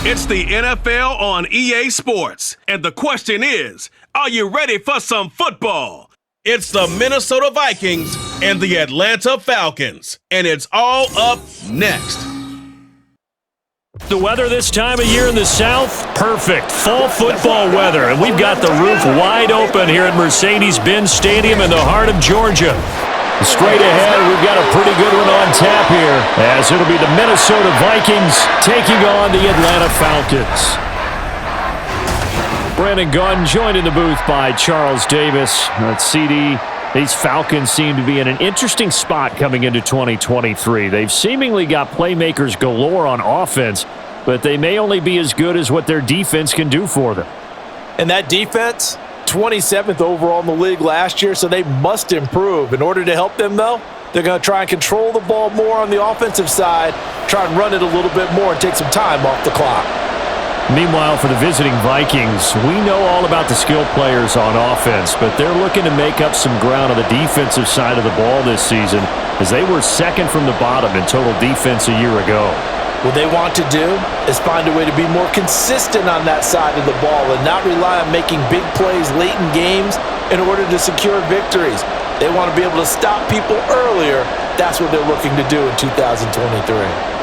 It's the NFL on EA Sports. And the question is, are you ready for some football? It's the Minnesota Vikings and the Atlanta Falcons. And it's all up next. The weather this time of year in the South, perfect. Fall football weather. And we've got the roof wide open here at Mercedes-Benz Stadium in the heart of Georgia. Straight ahead, we've got a pretty good one on tap here, as it'll be the Minnesota Vikings taking on the Atlanta Falcons. Brandon Gunn joined in the booth by Charles Davis. CD, these Falcons seem to be in an interesting spot coming into 2023. They've seemingly got playmakers galore on offense, but they may only be as good as what their defense can do for them. And that defense, 27th overall in the league last year, so they must improve. In order to help them, though, they're going to try and control the ball more on the offensive side, try and run it a little bit more and take some time off the clock. Meanwhile, for the visiting Vikings, we know all about the skilled players on offense, but they're looking to make up some ground on the defensive side of the ball this season, as they were second from the bottom in total defense a year ago. What they want to do is find a way to be more consistent on that side of the ball and not rely on making big plays late in games in order to secure victories. They want to be able to stop people earlier. That's what they're looking to do in 2023.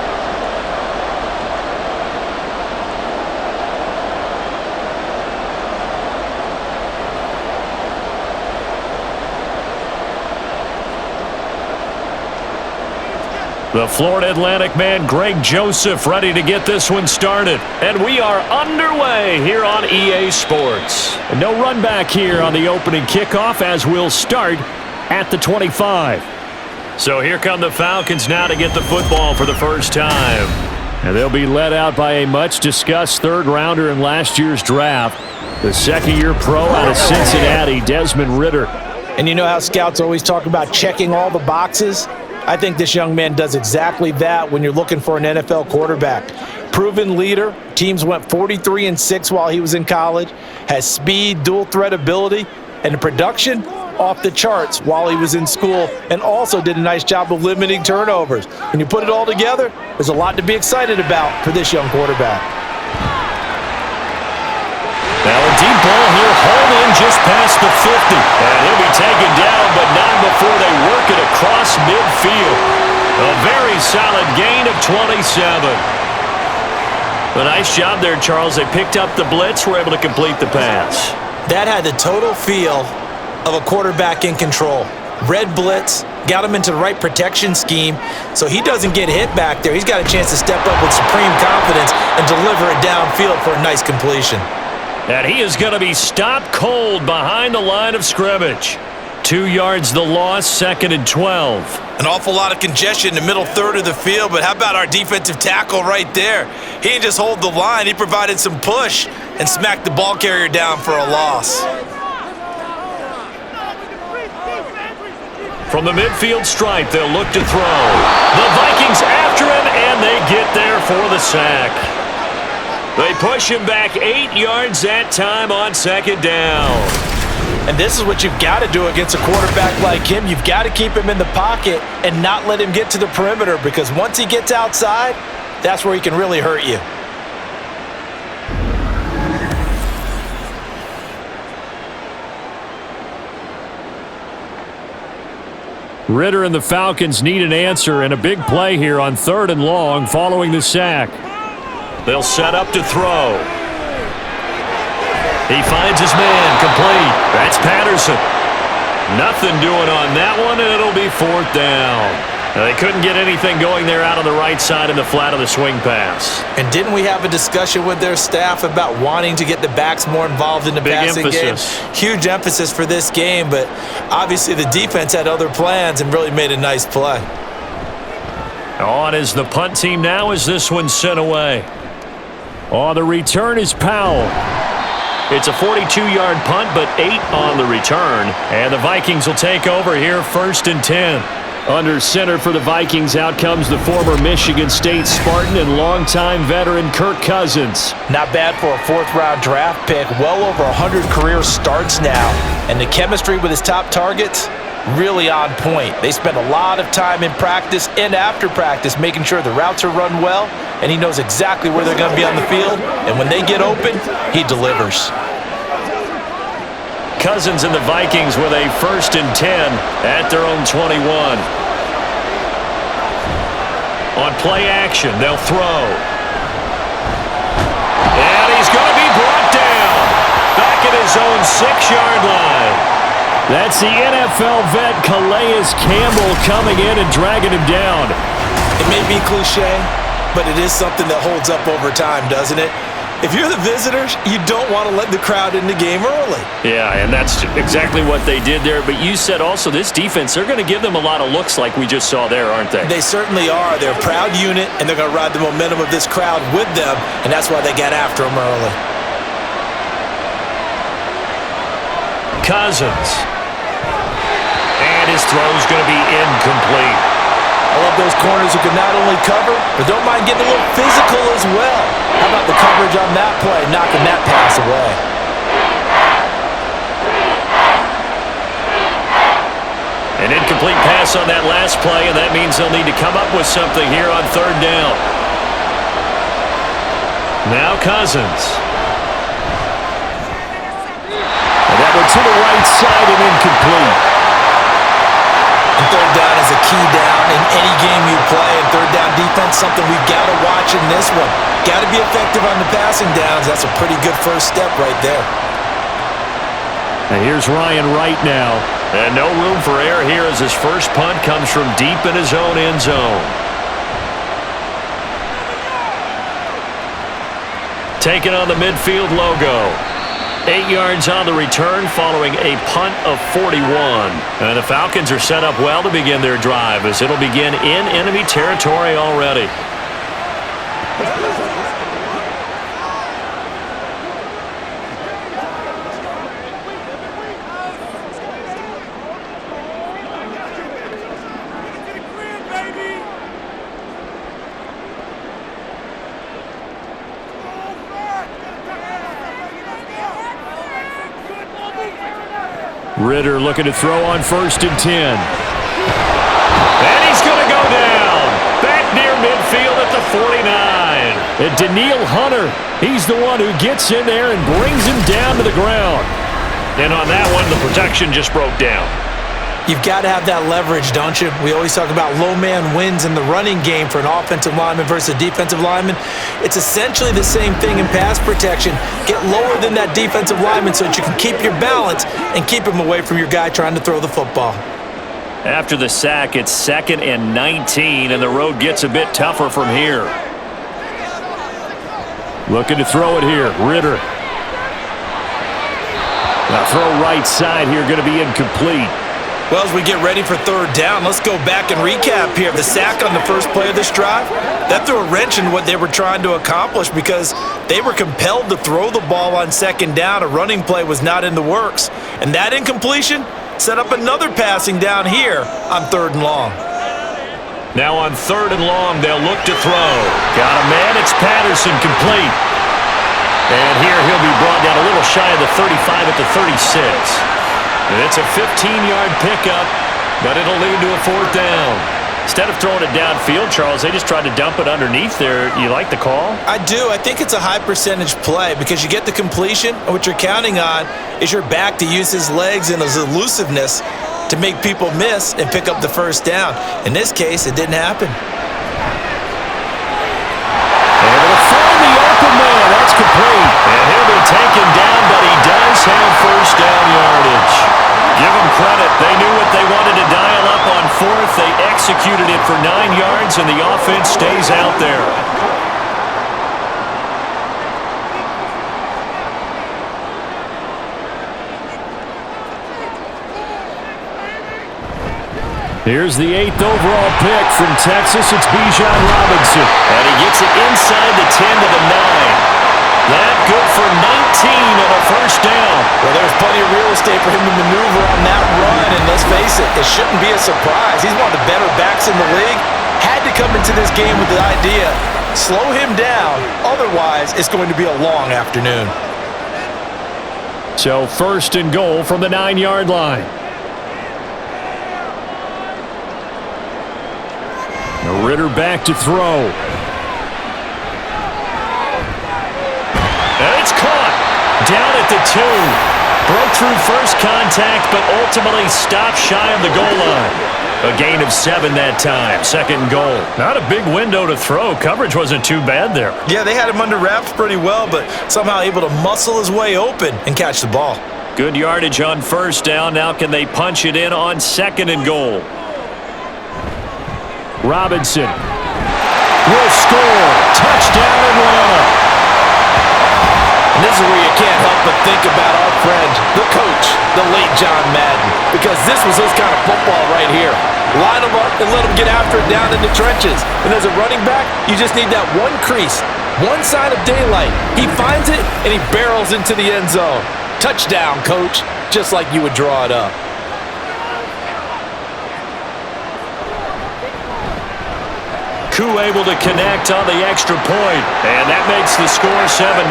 The Florida Atlantic man, Greg Joseph, ready to get this one started. And we are underway here on EA Sports. And no run back here on the opening kickoff, as we'll start at the 25. So here come the Falcons now to get the football for the first time. And they'll be led out by a much-discussed third-rounder in last year's draft, the second-year pro out of Cincinnati, Desmond Ridder. And you know how scouts always talk about checking all the boxes? I think this young man does exactly that when you're looking for an NFL quarterback. Proven leader. Teams went 43-6 while he was in college. Has speed, dual threat ability, and the production off the charts while he was in school, and also did a nice job of limiting turnovers. When you put it all together, there's a lot to be excited about for this young quarterback. Now a deep ball here, hauled in just past the 50. And he'll be taken down, but not before they work it across midfield. A very solid gain of 27. A nice job there, Charles. They picked up the blitz, were able to complete the pass. That had the total feel of a quarterback in control. Red blitz, got him into the right protection scheme, so he doesn't get hit back there. He's got a chance to step up with supreme confidence and deliver it downfield for a nice completion. And he is going to be stopped cold behind the line of scrimmage. 2 yards the loss, 2nd and 12. An awful lot of congestion in the middle third of the field, but how about our defensive tackle right there? He didn't just hold the line, he provided some push and smacked the ball carrier down for a loss. From the midfield stripe, they'll look to throw. The Vikings after him, and they get there for the sack. They push him back 8 yards that time on 2nd down. And this is what you've got to do against a quarterback like him. You've got to keep him in the pocket and not let him get to the perimeter, because once he gets outside, that's where he can really hurt you. Ridder and the Falcons need an answer, and a big play here on 3rd and long following the sack. They'll set up to throw. He finds his man, complete. That's Patterson. Nothing doing on that one, and it'll be 4th down. They couldn't get anything going there out on the right side in the flat of the swing pass. And didn't we have a discussion with their staff about wanting to get the backs more involved in the passing game? Huge emphasis for this game, but obviously the defense had other plans and really made a nice play. On is the punt team now as this one's sent away. On the return is Powell. It's a 42-yard punt, but 8 on the return. And the Vikings will take over here, 1st and 10. Under center for the Vikings, out comes the former Michigan State Spartan and longtime veteran Kirk Cousins. Not bad for a 4th-round draft pick. Well over 100 career starts now. And the chemistry with his top targets, really on point. They spend a lot of time in practice and after practice making sure the routes are run well, and he knows exactly where they're going to be on the field, and when they get open, he delivers. Cousins and the Vikings with a 1st and 10 at their own 21. On play action, they'll throw. And he's going to be brought down back at his own 6-yard line. That's the NFL vet Calais Campbell coming in and dragging him down. It may be cliche, but it is something that holds up over time, doesn't it? If you're the visitors, you don't want to let the crowd in the game early. Yeah, and that's exactly what they did there. But you said also this defense, they're going to give them a lot of looks like we just saw there, aren't they? They certainly are. They're a proud unit, and they're going to ride the momentum of this crowd with them, and that's why they got after them early. Cousins. And his throw's going to be incomplete. I love those corners who can not only cover, but don't mind getting a little physical as well. How about the coverage on that play, knocking that pass away? An incomplete pass on that last play, and that means they'll need to come up with something here on 3rd down. Now Cousins. And that one to the right side and incomplete. And 3rd down is a key down in any game you play, and 3rd down defense, something we've got to watch in this one. Got to be effective on the passing downs. That's a pretty good first step right there. And here's Ryan Wright now. And no room for error here as his first punt comes from deep in his own end zone. Taking on the midfield logo. 8 yards on the return following a punt of 41. And the Falcons are set up well to begin their drive as it'll begin in enemy territory already. Ritter looking to throw on 1st and 10. And he's going to go down. Back near midfield at the 49. And Daniil Hunter, he's the one who gets in there and brings him down to the ground. And on that one, the protection just broke down. You've got to have that leverage, don't you? We always talk about low man wins in the running game for an offensive lineman versus a defensive lineman. It's essentially the same thing in pass protection. Get lower than that defensive lineman so that you can keep your balance and keep him away from your guy trying to throw the football. After the sack, it's 2nd and 19, and the road gets a bit tougher from here. Looking to throw it here, Ritter. Now throw right side here, going to be incomplete. Well, as we get ready for 3rd down, let's go back and recap here. The sack on the first play of this drive, that threw a wrench in what they were trying to accomplish because they were compelled to throw the ball on 2nd down. A running play was not in the works. And that incompletion set up another passing down here on 3rd and long. Now on 3rd and long, they'll look to throw. Got a man, it's Patterson, complete. And here he'll be brought down a little shy of the 35 at the 36. And it's a 15-yard pickup, but it'll lead to a 4th down. Instead of throwing it downfield, Charles, they just tried to dump it underneath there. You like the call? I do. I think it's a high-percentage play because you get the completion, and what you're counting on is your back to use his legs and his elusiveness to make people miss and pick up the 1st down. In this case, it didn't happen. Able to find the open man. That's complete. And he'll be taken down, but he does have 1st down yardage. Give them credit. They knew what they wanted to dial up on 4th. They executed it for 9 yards, and the offense stays out there. Here's the 8th overall pick from Texas. It's Bijan Robinson. And he gets it inside the 10 to the 9. That good for 19 and a 1st down. Well, there's plenty of real estate for him to maneuver on that run, and let's face it, it shouldn't be a surprise. He's one of the better backs in the league. Had to come into this game with the idea, slow him down, otherwise it's going to be a long afternoon. So 1st and goal from the 9-yard line. Ritter back to throw. And it's caught. Down at the 2. Broke through first contact, but ultimately stopped shy of the goal line. A gain of 7 that time. Second goal. Not a big window to throw. Coverage wasn't too bad there. Yeah, they had him under wraps pretty well, but somehow able to muscle his way open and catch the ball. Good yardage on first down. Now can they punch it in on second and goal? Robinson will score. Touchdown Atlanta. And this is where you can't help but think about our friend, the coach, the late John Madden, because this was his kind of football right here. Line him up and let him get after it down in the trenches. And as a running back, you just need that one crease, one sign of daylight. He finds it, and he barrels into the end zone. Touchdown, coach, just like you would draw it up. Koo able to connect on the extra point, and that makes the score 7-0.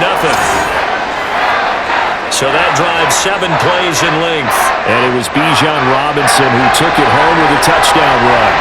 So that drives 7 plays in length. And it was Bijan Robinson who took it home with a touchdown run.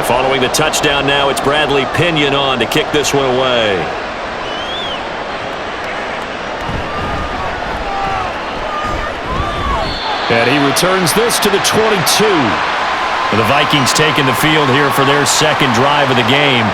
Following the touchdown now, it's Bradley Pinion on to kick this one away. And he returns this to the 22. And the Vikings taking the field here for their second drive of the game.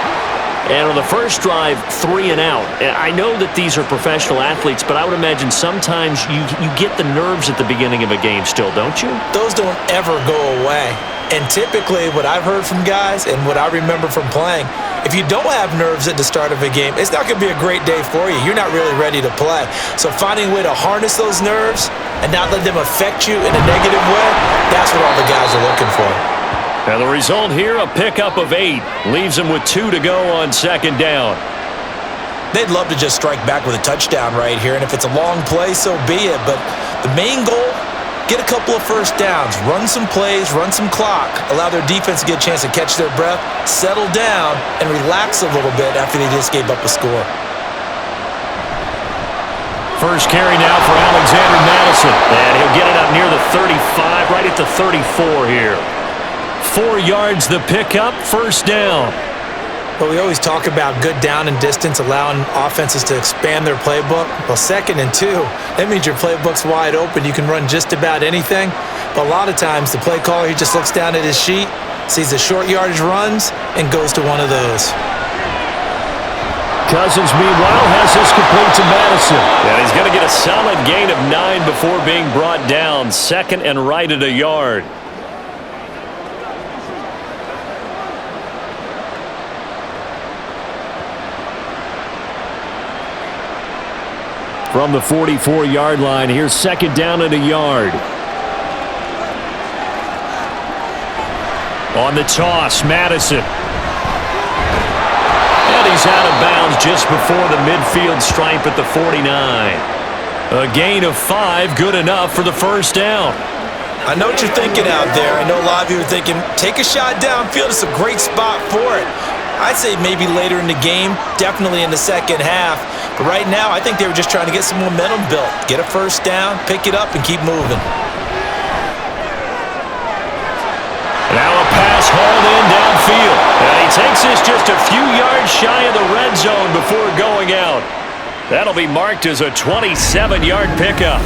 And on the first drive, 3 and out. I know that these are professional athletes, but I would imagine sometimes you get the nerves at the beginning of a game still, don't you? Those don't ever go away. And typically what I've heard from guys and what I remember from playing, if you don't have nerves at the start of a game, it's not going to be a great day for you. You're not really ready to play. So finding a way to harness those nerves and not let them affect you in a negative way, that's what all the guys are looking for. Now the result here, a pickup of 8. Leaves them with 2 to go on second down. They'd love to just strike back with a touchdown right here, and if it's a long play, so be it. But the main goal, get a couple of first downs, run some plays, run some clock, allow their defense to get a chance to catch their breath, settle down, and relax a little bit after they just gave up a score. First carry now for Alexander Madison. And he'll get it up near the 35, right at the 34 here. 4 yards the pickup, first down. But we always talk about good down and distance, allowing offenses to expand their playbook. Well, 2nd and 2, that means your playbook's wide open. You can run just about anything. But a lot of times, the play caller, he just looks down at his sheet, sees the short yardage runs, and goes to one of those. Cousins, meanwhile, has this complete to Madison. And he's going to get a solid gain of 9 before being brought down. 2nd and right at a yard. From the 44-yard line, here's 2nd down at a yard. On the toss, Madison. And he's out of bounds just before the midfield stripe at the 49. A gain of 5, good enough for the first down. I know what you're thinking out there. I know a lot of you are thinking, take a shot downfield. It's a great spot for it. I'd say maybe later in the game, definitely in the second half. But right now, I think they were just trying to get some momentum built. Get a first down, pick it up, and keep moving. Now a pass hauled in downfield. And he takes this just a few yards shy of the red zone before going out. That'll be marked as a 27-yard pickup.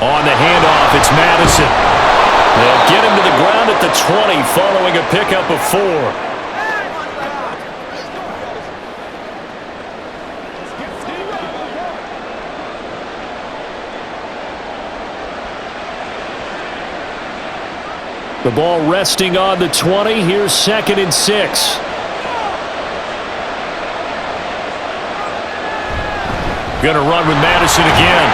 On the handoff, it's Madison. They'll get him to the ground at the 20 following a pickup of 4. The ball resting on the 20. Here's 2nd and 6. Going to run with Madison again.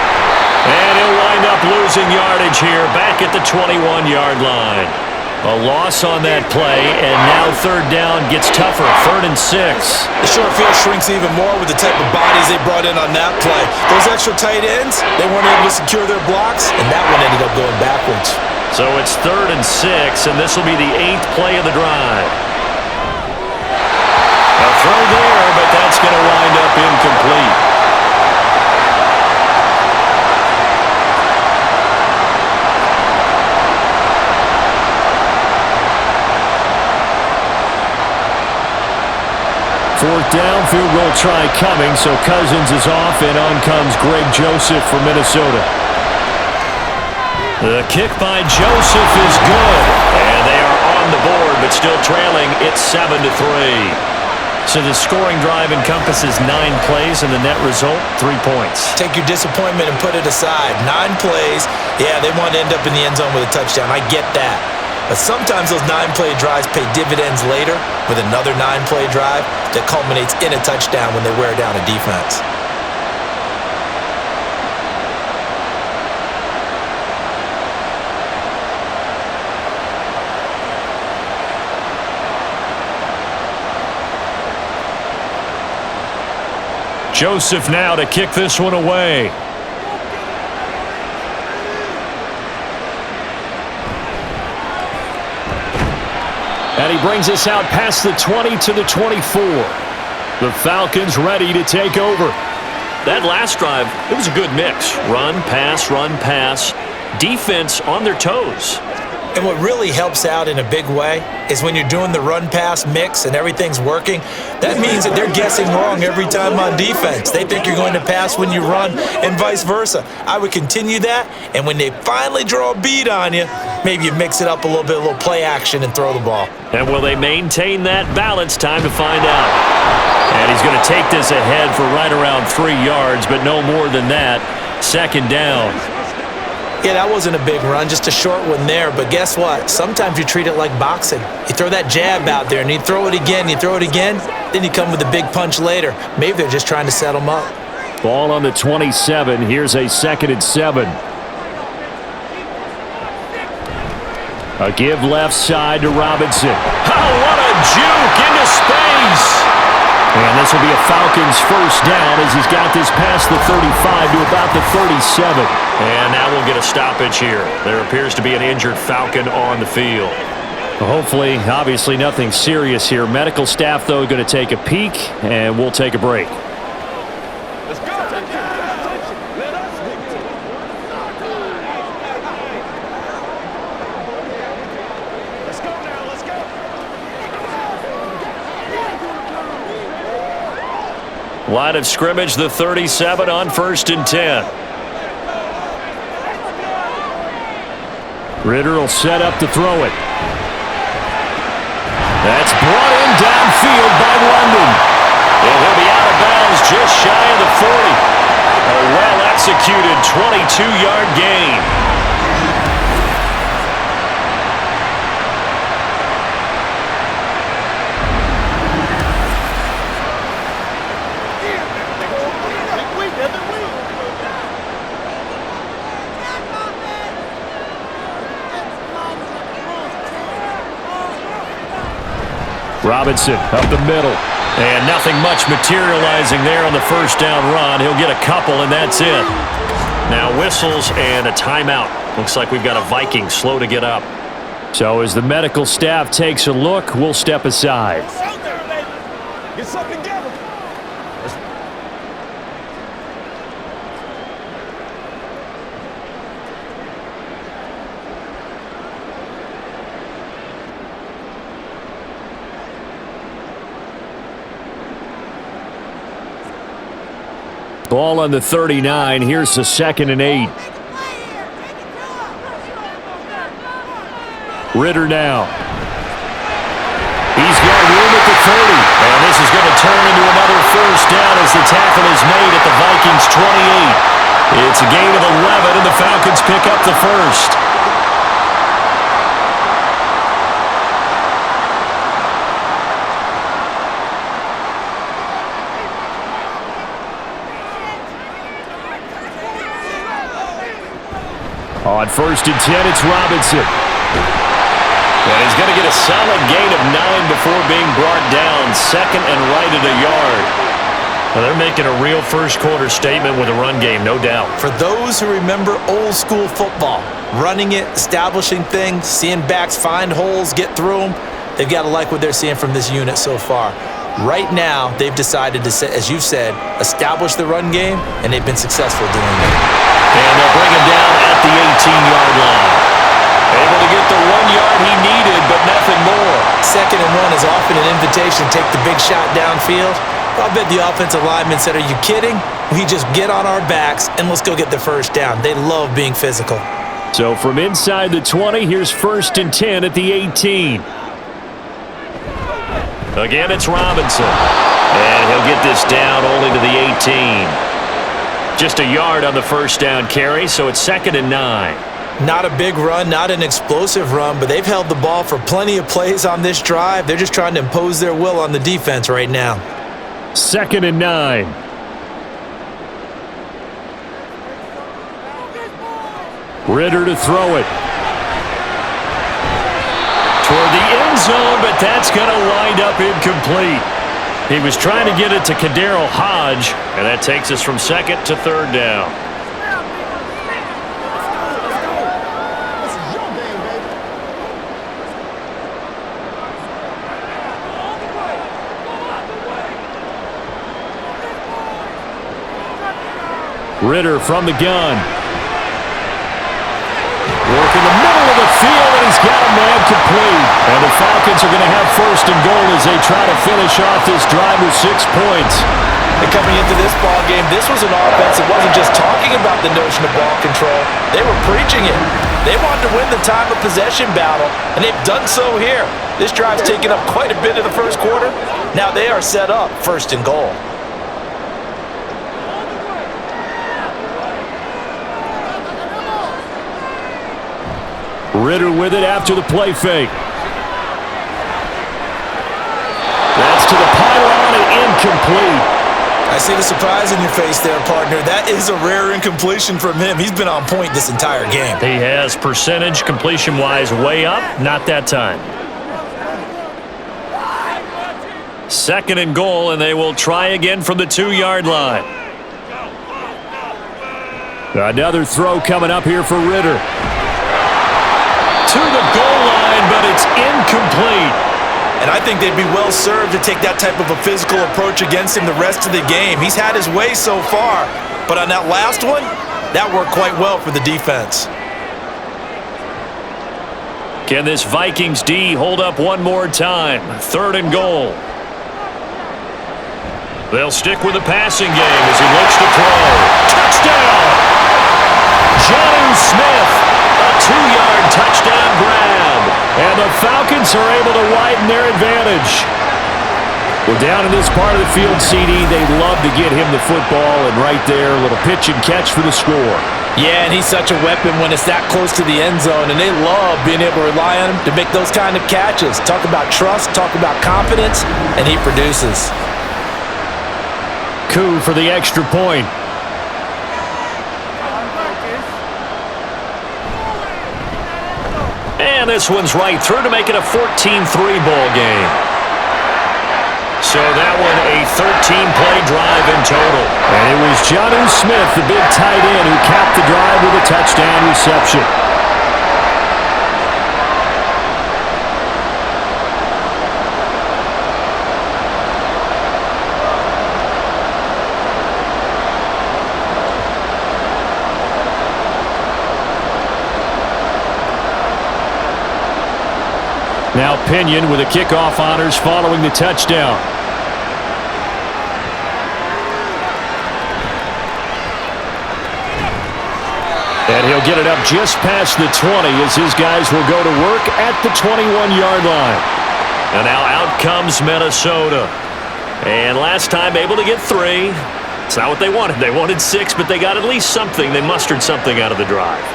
And he'll wind up losing yardage here back at the 21-yard line. A loss on that play, and now 3rd down gets tougher. 3rd and 6. The short field shrinks even more with the type of bodies they brought in on that play. Those extra tight ends, they weren't able to secure their blocks, and that one ended up going backwards. So it's 3rd and 6, and this will be the 8th play of the drive. A throw there, but that's going to wind up incomplete. Fourth down, field goal try coming, so Cousins is off, and on comes Greg Joseph for Minnesota. The kick by Joseph is good, and they are on the board, but still trailing. It's 7-3. So the scoring drive encompasses 9 plays, and the net result, 3 points. Take your disappointment and put it aside. 9 plays, yeah, they want to end up in the end zone with a touchdown. I get that. But sometimes those 9-play drives pay dividends later with another 9-play drive that culminates in a touchdown when they wear down a defense. Joseph now to kick this one away. And he brings us out past the 20 to the 24. The Falcons ready to take over. That last drive, it was a good mix. Run, pass, defense on their toes. And what really helps out in a big way is when you're doing the run-pass mix and everything's working, that means that they're guessing wrong every time on defense. They think you're going to pass when you run and vice versa. I would continue that, and when they finally draw a bead on you, maybe you mix it up a little bit, a little play action, and throw the ball. And will they maintain that balance? Time to find out. And he's going to take this ahead for right around 3 yards, but no more than that. 2nd down. Yeah, that wasn't a big run, just a short one there. But guess what? Sometimes you treat it like boxing. You throw that jab out there, and you throw it again, then you come with a big punch later. Maybe they're just trying to set them up. Ball on the 27. Here's a 2nd and 7. A give left side to Robinson. Oh, what a juke into space! And this will be a Falcons first down as he's got this past the 35 to about the 37. And now we'll get a stoppage here. There appears to be an injured Falcon on the field. Well, hopefully, obviously nothing serious here. Medical staff, though, going to take a peek, and we'll take a break. Let's go. Line of scrimmage, the 37 on 1st and 10. Ritter will set up to throw it. That's brought in downfield by London. And he'll be out of bounds just shy of the 40. A well-executed 22-yard gain. Robinson up the middle. And nothing much materializing there on the first down run. He'll get a couple, and that's it. Now whistles and a timeout. Looks like we've got a Viking slow to get up. So as the medical staff takes a look, we'll step aside. Get something together. Ball on the 39. Here's the 2nd and 8. Ritter now. He's got room at the 30. And this is going to turn into another first down as the tackle is made at the Vikings 28. It's a gain of 11, and the Falcons pick up the first. On 1st and 10, it's Robinson. And he's going to get a solid gain of 9 before being brought down. 2nd and right at a yard. Well, they're making a real first-quarter statement with a run game, no doubt. For those who remember old-school football, running it, establishing things, seeing backs find holes, get through them, they've got to like what they're seeing from this unit so far. Right now, they've decided to, as you said, establish the run game, and they've been successful doing it. And they'll bring him down at the 18-yard line. Able to get the 1 yard he needed, but nothing more. 2nd and 1 is often an invitation to take the big shot downfield. I bet the offensive lineman said, are you kidding? We just get on our backs, and let's go get the first down. They love being physical. So from inside the 20, here's 1st and 10 at the 18. Again, it's Robinson. And he'll get this down only to the 18. Just a yard on the first down carry, so it's 2nd and 9. Not a big run, not an explosive run, but they've held the ball for plenty of plays on this drive. They're just trying to impose their will on the defense right now. 2nd and 9. Ritter to throw it. Toward the end zone, but that's going to wind up incomplete. He was trying to get it to Kadero Hodge, and that takes us from 2nd to 3rd down. Ritter from the gun. Work in the middle of the field, and he's got a man complete. And the Falcons are going to have 1st and goal as they try to finish off this drive with 6 points. And coming into this ball game, this was an offense that wasn't just talking about the notion of ball control. They were preaching it. They wanted to win the time of possession battle, and they've done so here. This drive's taken up quite a bit of the first quarter. Now they are set up 1st and goal. Ritter with it after the play fake. That's to the pylon and incomplete. I see the surprise in your face there, partner. That is a rare incompletion from him. He's been on point this entire game. He has percentage completion-wise way up. Not that time. 2nd and goal, and they will try again from the 2-yard line. Another throw coming up here for Ritter. To the goal line, but it's incomplete. And I think they'd be well served to take that type of a physical approach against him the rest of the game. He's had his way so far, but on that last one, that worked quite well for the defense. Can this Vikings D hold up one more time? 3rd and goal. They'll stick with the passing game as he looks to throw. Touchdown! Jonnu Smith. A 2-yard touchdown grab. And the Falcons are able to widen their advantage. Well, down in this part of the field, CD, they love to get him the football, and right there, a little pitch and catch for the score. Yeah, and he's such a weapon when it's that close to the end zone, and they love being able to rely on him to make those kind of catches. Talk about trust, talk about confidence, and he produces. Coup for the extra point. And this one's right through to make it a 14-3 ball game. So that one a 13-play drive in total. And it was Jonnu Smith, the big tight end, who capped the drive with a touchdown reception. Now Pinion with the kickoff honors following the touchdown. And he'll get it up just past the 20 as his guys will go to work at the 21-yard line. And now out comes Minnesota. And last time able to get 3. It's not what they wanted. They wanted 6, but they got at least something. They mustered something out of the drive.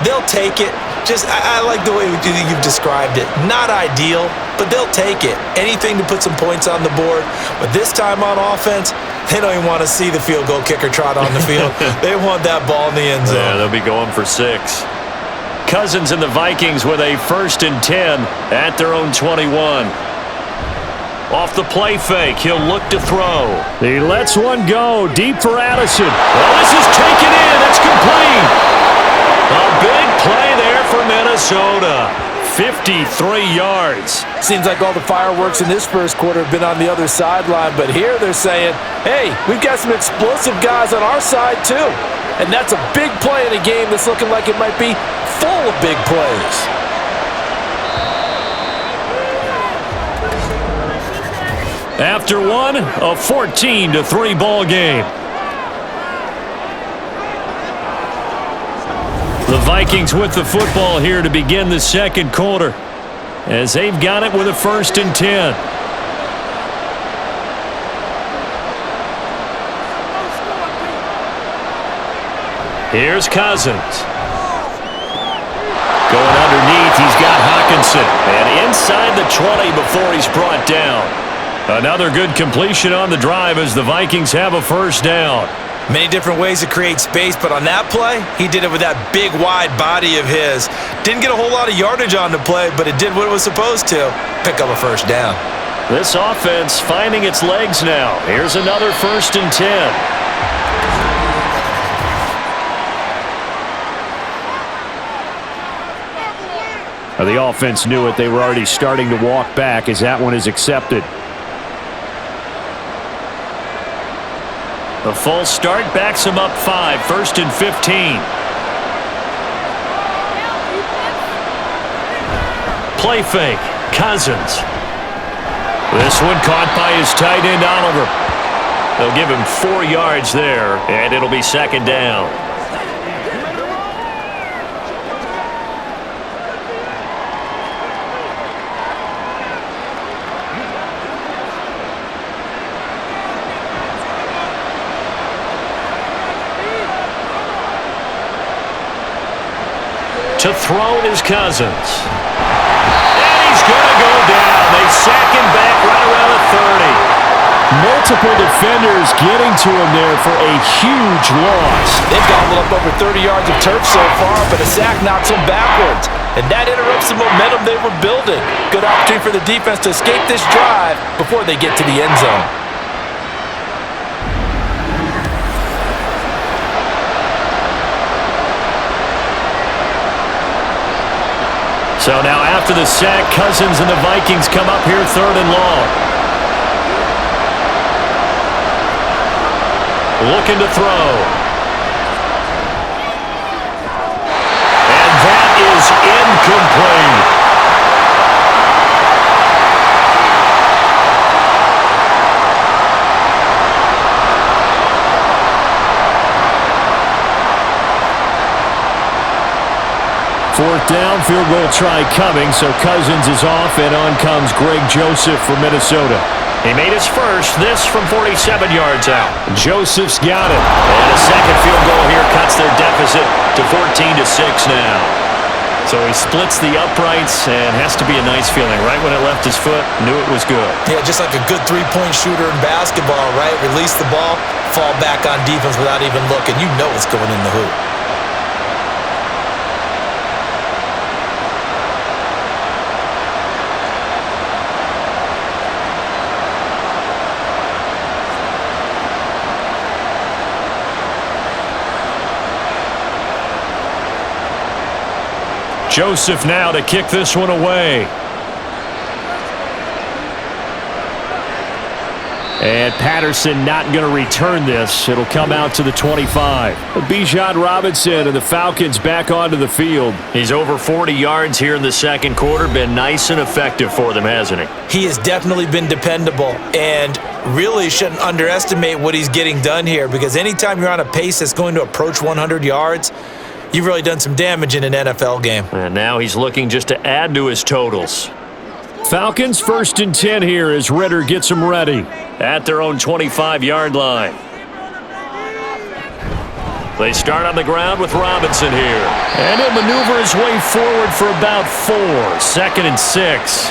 They'll take it. I like the way you've described it. Not ideal, but they'll take it. Anything to put some points on the board. But this time on offense, they don't even want to see the field goal kicker trot on the field. They want that ball in the end zone. Yeah, they'll be going for 6. Cousins and the Vikings with a 1st and 10 at their own 21. Off the play fake, he'll look to throw. He lets one go deep for Addison. Well, this is taken in. It's complete. A big play there for Minnesota. 53 yards. Seems like all the fireworks in this first quarter have been on the other sideline, but here they're saying, hey, we've got some explosive guys on our side too. And that's a big play in a game that's looking like it might be full of big plays. After one, a 14-3 ball game. The Vikings with the football here to begin the second quarter, as they've got it with a 1st and 10. Here's Cousins. Going underneath, he's got Hawkinson. And inside the 20 before he's brought down. Another good completion on the drive as the Vikings have a 1st down. Many different ways to create space, but on that play, he did it with that big, wide body of his. Didn't get a whole lot of yardage on the play, but it did what it was supposed to. Pick up a 1st down. This offense finding its legs now. Here's another 1st and 10. The offense knew it. They were already starting to walk back as that one is accepted. The false start backs him up 5, 1st and 15. Play fake, Cousins. This one caught by his tight end, Oliver. They'll give him 4 yards there, and it'll be 2nd down. To throw is Cousins. And he's going to go down. They sack him back right around the 30. Multiple defenders getting to him there for a huge loss. They've gobbled up over 30 yards of turf so far, but a sack knocks them backwards. And that interrupts the momentum they were building. Good opportunity for the defense to escape this drive before they get to the end zone. So now after the sack, Cousins and the Vikings come up here 3rd and long. Looking to throw. And that is incomplete. Fourth down, field goal try coming, so Cousins is off, and on comes Greg Joseph from Minnesota. He made his first, this from 47 yards out. Joseph's got it. And a second field goal here cuts their deficit to 14-6 now. So he splits the uprights, and has to be a nice feeling. Right when it left his foot, knew it was good. Yeah, just like a good three-point shooter in basketball, right? Release the ball, fall back on defense without even looking. You know it's going in the hoop. Joseph now to kick this one away. And Patterson not going to return this. It'll come out to the 25. Bijan Robinson and the Falcons back onto the field. He's over 40 yards here in the second quarter. Been nice and effective for them, hasn't he? He has definitely been dependable, and really shouldn't underestimate what he's getting done here, because anytime you're on a pace that's going to approach 100 yards, you've really done some damage in an NFL game. And now he's looking just to add to his totals. Falcons 1st and 10 here as Ritter gets them ready at their own 25-yard line. They start on the ground with Robinson here. And he'll maneuver his way forward for about 4. 2nd and 6.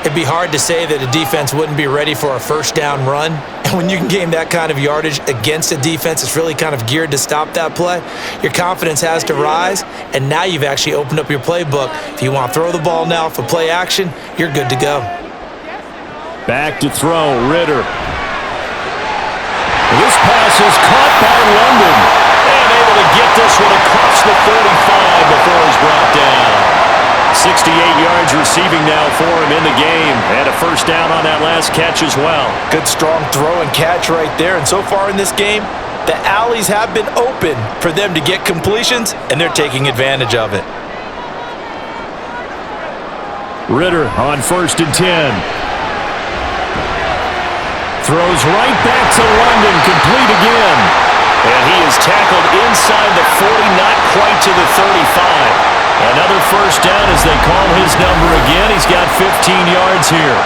It'd be hard to say that a defense wouldn't be ready for a first down run. And when you can gain that kind of yardage against a defense that's really kind of geared to stop that play, your confidence has to rise, and now you've actually opened up your playbook. If you want to throw the ball now for play action, you're good to go. Back to throw, Ritter. This pass is caught by London, and able to get this one across the 35 before he's brought down. 68 yards receiving now for him in the game, and a first down on that last catch as well. Good strong throw and catch right there, and so far in this game, the alleys have been open for them to get completions, and they're taking advantage of it. Ritter on 1st and 10. Throws right back to London, complete again. And he is tackled inside the 40, not quite to the 35. Another first down as they call his number again. He's got 15 yards here.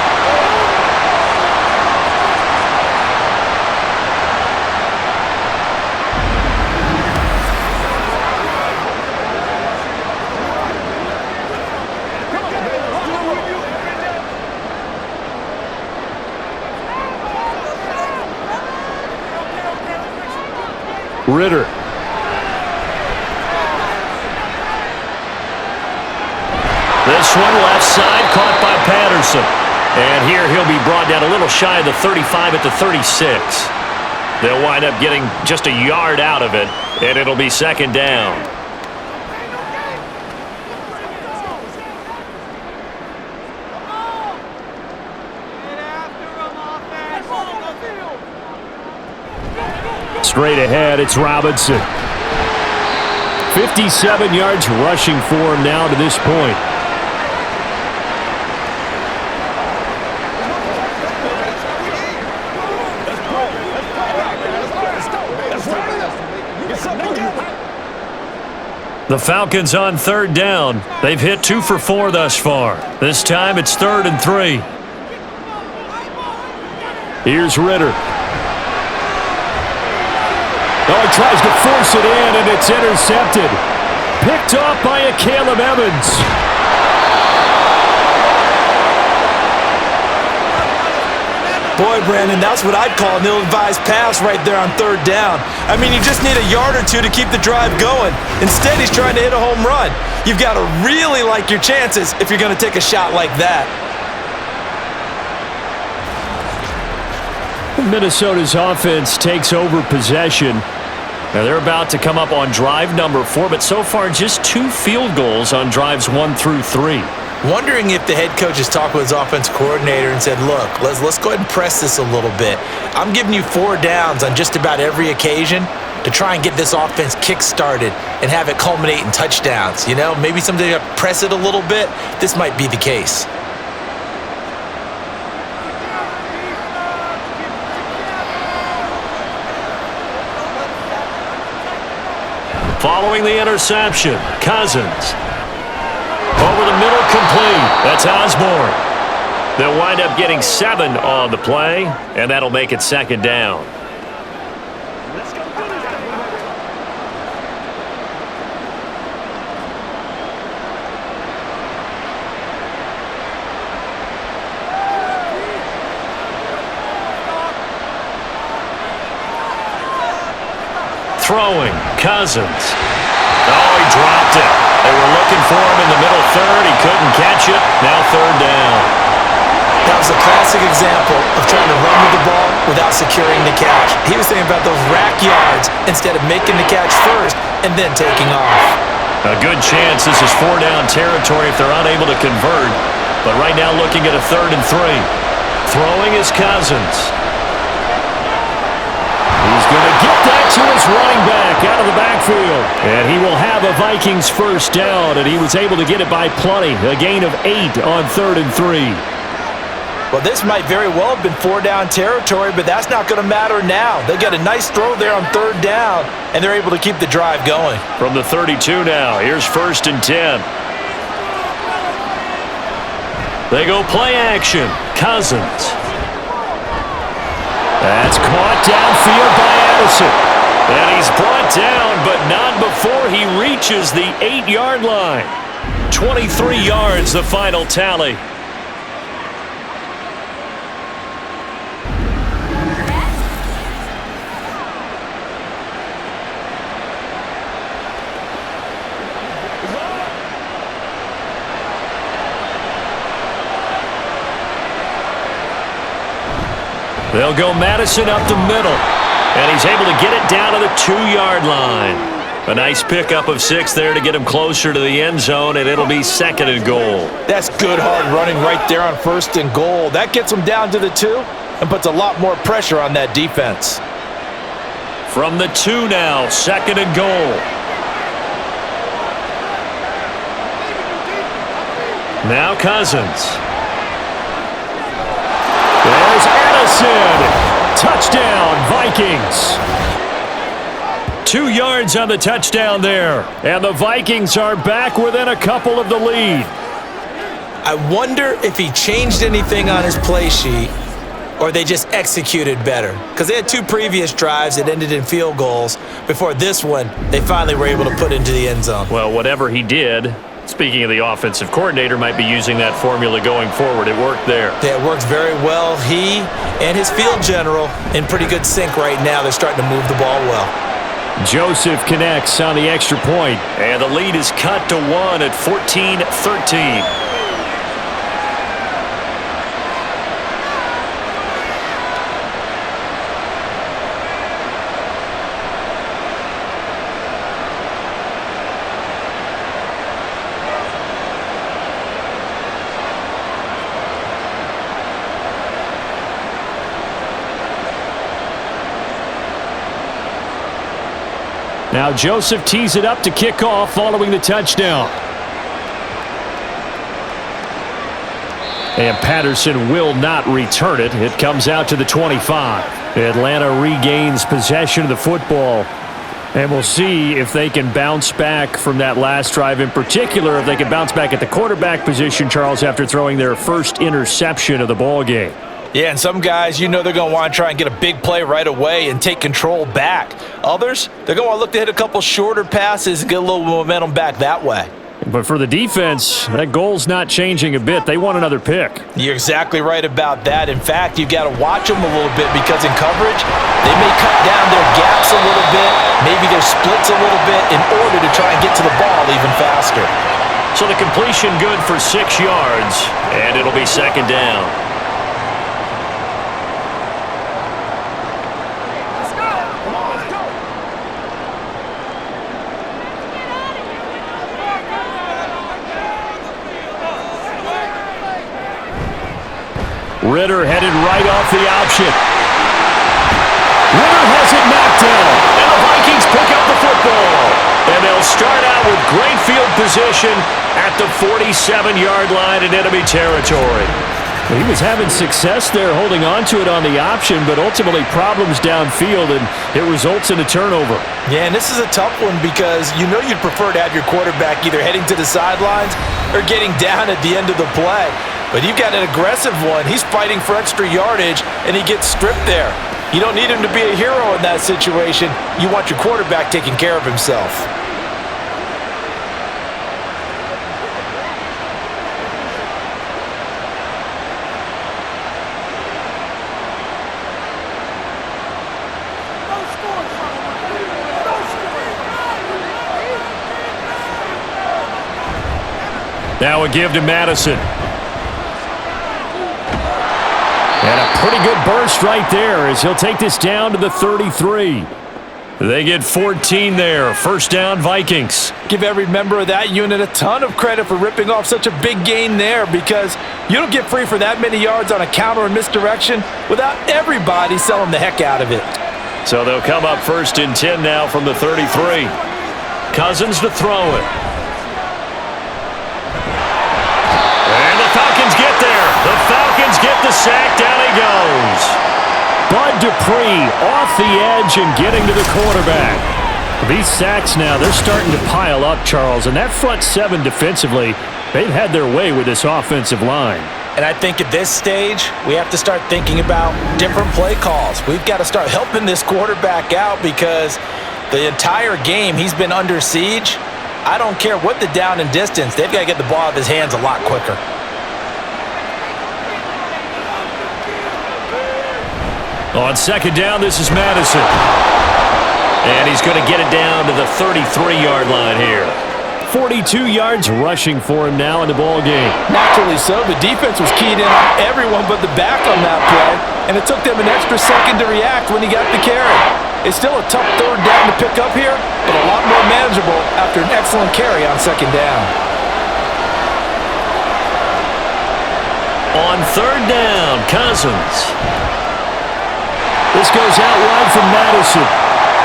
Ritter. This one left side caught by Patterson. And here he'll be brought down a little shy of the 35 at the 36. They'll wind up getting just a yard out of it, and it'll be second down. Straight ahead, it's Robinson. 57 yards rushing for him now to this point. The Falcons on 3rd down. They've hit 2 for 4 thus far. This time it's 3rd and 3. Here's Ritter. Oh, he tries to force it in, and it's intercepted. Picked off by a Caleb Evans. Boy, Brandon, that's what I'd call an ill-advised pass right there on 3rd down. I mean, you just need a yard or two to keep the drive going. Instead, he's trying to hit a home run. You've got to really like your chances if you're going to take a shot like that. Minnesota's offense takes over possession. Now they're about to come up on drive number 4, but so far just 2 field goals on drives 1 through 3. Wondering if the head coach has talked with his offense coordinator and said, look, let's go ahead and press this a little bit. I'm giving you 4 downs on just about every occasion to try and get this offense kick-started and have it culminate in touchdowns. You know, maybe someday you press it a little bit. This might be the case. Following the interception, Cousins. Over the middle, complete. That's Osborne. They'll wind up getting 7 on the play, and that'll make it second down. Throwing, Cousins. Oh, he dropped it. They were looking for him in the middle third. He couldn't catch it. Now 3rd down. That was a classic example of trying to run with the ball without securing the catch. He was thinking about those rack yards instead of making the catch first and then taking off. A good chance this is 4-down territory if they're unable to convert. But right now looking at a 3rd and 3. Throwing is Cousins. He's going to get that to his running back out of the backfield. And he will have a Vikings first down, and he was able to get it by plenty. A gain of 8 on 3rd and 3. Well, this might very well have been 4-down territory, but that's not going to matter now. They got a nice throw there on 3rd down, and they're able to keep the drive going. From the 32 now, here's 1st and 10. They go play action. Cousins. That's caught downfield by Addison. And he's brought down, but not before he reaches the 8-yard line. 23 yards, the final tally. They'll go Madison up the middle. And he's able to get it down to the 2-yard line. A nice pickup of 6 there to get him closer to the end zone, and it'll be 2nd and goal. That's good hard running right there on 1st and goal. That gets him down to the 2 and puts a lot more pressure on that defense. From the 2 now, 2nd and goal. Now Cousins. There's Addison. Touchdown, Vikings. 2 yards on the touchdown there. And the Vikings are back within a couple of the lead. I wonder if he changed anything on his play sheet or they just executed better. Because they had 2 previous drives that ended in field goals. Before this one, they finally were able to put into the end zone. Well, whatever he did, speaking of the offensive coordinator, might be using that formula going forward. It worked there. Yeah, it works very well. He and his field general in pretty good sync right now. They're starting to move the ball well. Joseph connects on the extra point, and the lead is cut to 1 at 14-13. Now Joseph tees it up to kick off following the touchdown. And Patterson will not return it. It comes out to the 25. Atlanta regains possession of the football. And we'll see if they can bounce back from that last drive, in particular, if they can bounce back at the quarterback position, Charles, after throwing their first interception of the ball game. Yeah, and some guys, they're going to want to try and get a big play right away and take control back. Others, they're going to want to look to hit a couple shorter passes and get a little momentum back that way. But for the defense, that goal's not changing a bit. They want another pick. You're exactly right about that. In fact, you've got to watch them a little bit because in coverage, they may cut down their gaps a little bit, maybe their splits a little bit in order to try and get to the ball even faster. So the completion good for 6 yards, and it'll be 2nd down. Ritter headed right off the option. Ritter has it knocked down, and the Vikings pick up the football. And they'll start out with great field position at the 47-yard line in enemy territory. He was having success there holding on to it on the option, but ultimately problems downfield, and it results in a turnover. Yeah, and this is a tough one because you'd prefer to have your quarterback either heading to the sidelines or getting down at the end of the play. But you've got an aggressive one. He's fighting for extra yardage, and he gets stripped there. You don't need him to be a hero in that situation. You want your quarterback taking care of himself. Now a give to Madison. And a pretty good burst right there as he'll take this down to the 33. They get 14 there. 1st down, Vikings. Give every member of that unit a ton of credit for ripping off such a big gain there because you don't get free for that many yards on a counter and misdirection without everybody selling the heck out of it. So they'll come up 1st and 10 now from the 33. Cousins to throw it. And the Falcons get there. The Falcons get the sack. Down he goes. Bud Dupree off the edge and getting to the quarterback. These sacks now, they're starting to pile up, Charles. And that front 7 defensively, they've had their way with this offensive line. And I think at this stage, we have to start thinking about different play calls. We've got to start helping this quarterback out because the entire game he's been under siege. I don't care what the down and distance. They've got to get the ball out of his hands a lot quicker. On 2nd down, this is Madison. And he's going to get it down to the 33-yard line here. 42 yards rushing for him now in the ball game. Naturally so. The defense was keyed in on everyone but the back on that play, and it took them an extra second to react when he got the carry. It's still a tough third down to pick up here, but a lot more manageable after an excellent carry on second down. On third down, Cousins. This goes out wide from Madison.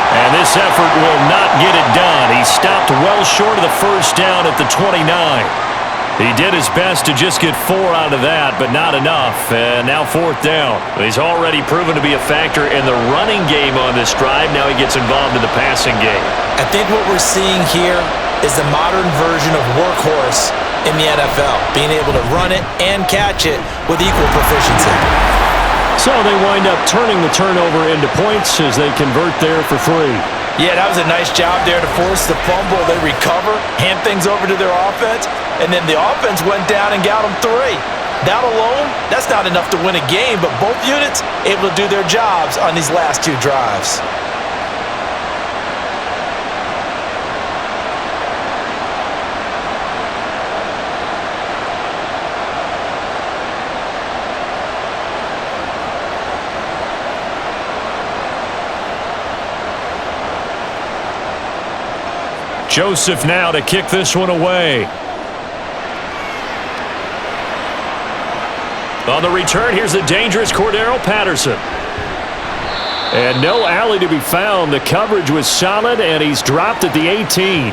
And this effort will not get it done. He stopped well short of the first down at the 29. He did his best to just get 4 out of that, but not enough. And now fourth down. He's already proven to be a factor in the running game on this drive. Now he gets involved in the passing game. I think what we're seeing here is the modern version of workhorse in the NFL, being able to run it and catch it with equal proficiency. So they wind up turning the turnover into points as they convert there for 3. Yeah, that was a nice job there to force the fumble. They recover, hand things over to their offense, and then the offense went down and got them 3. That alone, that's not enough to win a game, but both units able to do their jobs on these last 2 drives. Joseph now to kick this one away. On the return, here's the dangerous Cordero Patterson. And no alley to be found. The coverage was solid, and he's dropped at the 18.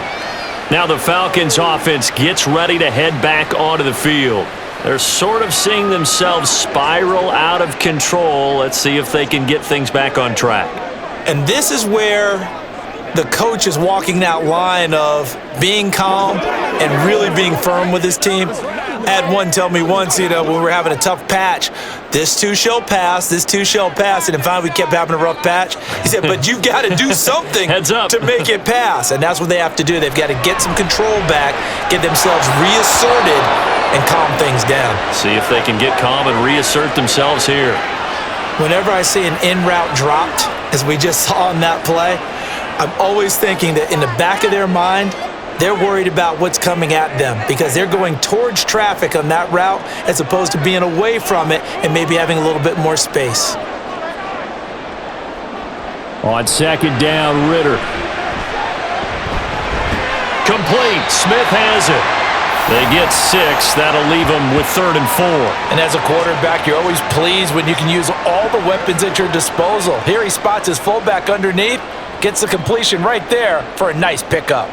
Now the Falcons offense gets ready to head back onto the field. They're sort of seeing themselves spiral out of control. Let's see if they can get things back on track. And this is where the coach is walking that line of being calm and really being firm with his team. I had one tell me once, when we were having a tough patch, this too shall pass, this too shall pass, and then finally we kept having a rough patch. He said, but you've got to do something Heads up. to make it pass, and that's what they have to do. They've got to get some control back, get themselves reasserted, and calm things down. See if they can get calm and reassert themselves here. Whenever I see an in-route dropped, as we just saw in that play, I'm always thinking that in the back of their mind, they're worried about what's coming at them because they're going towards traffic on that route as opposed to being away from it and maybe having a little bit more space. On second down, Ritter. Complete. Smith has it. They get 6. That'll leave them with 3rd and 4. And as a quarterback, you're always pleased when you can use all the weapons at your disposal. Here he spots his fullback underneath, gets the completion right there for a nice pickup.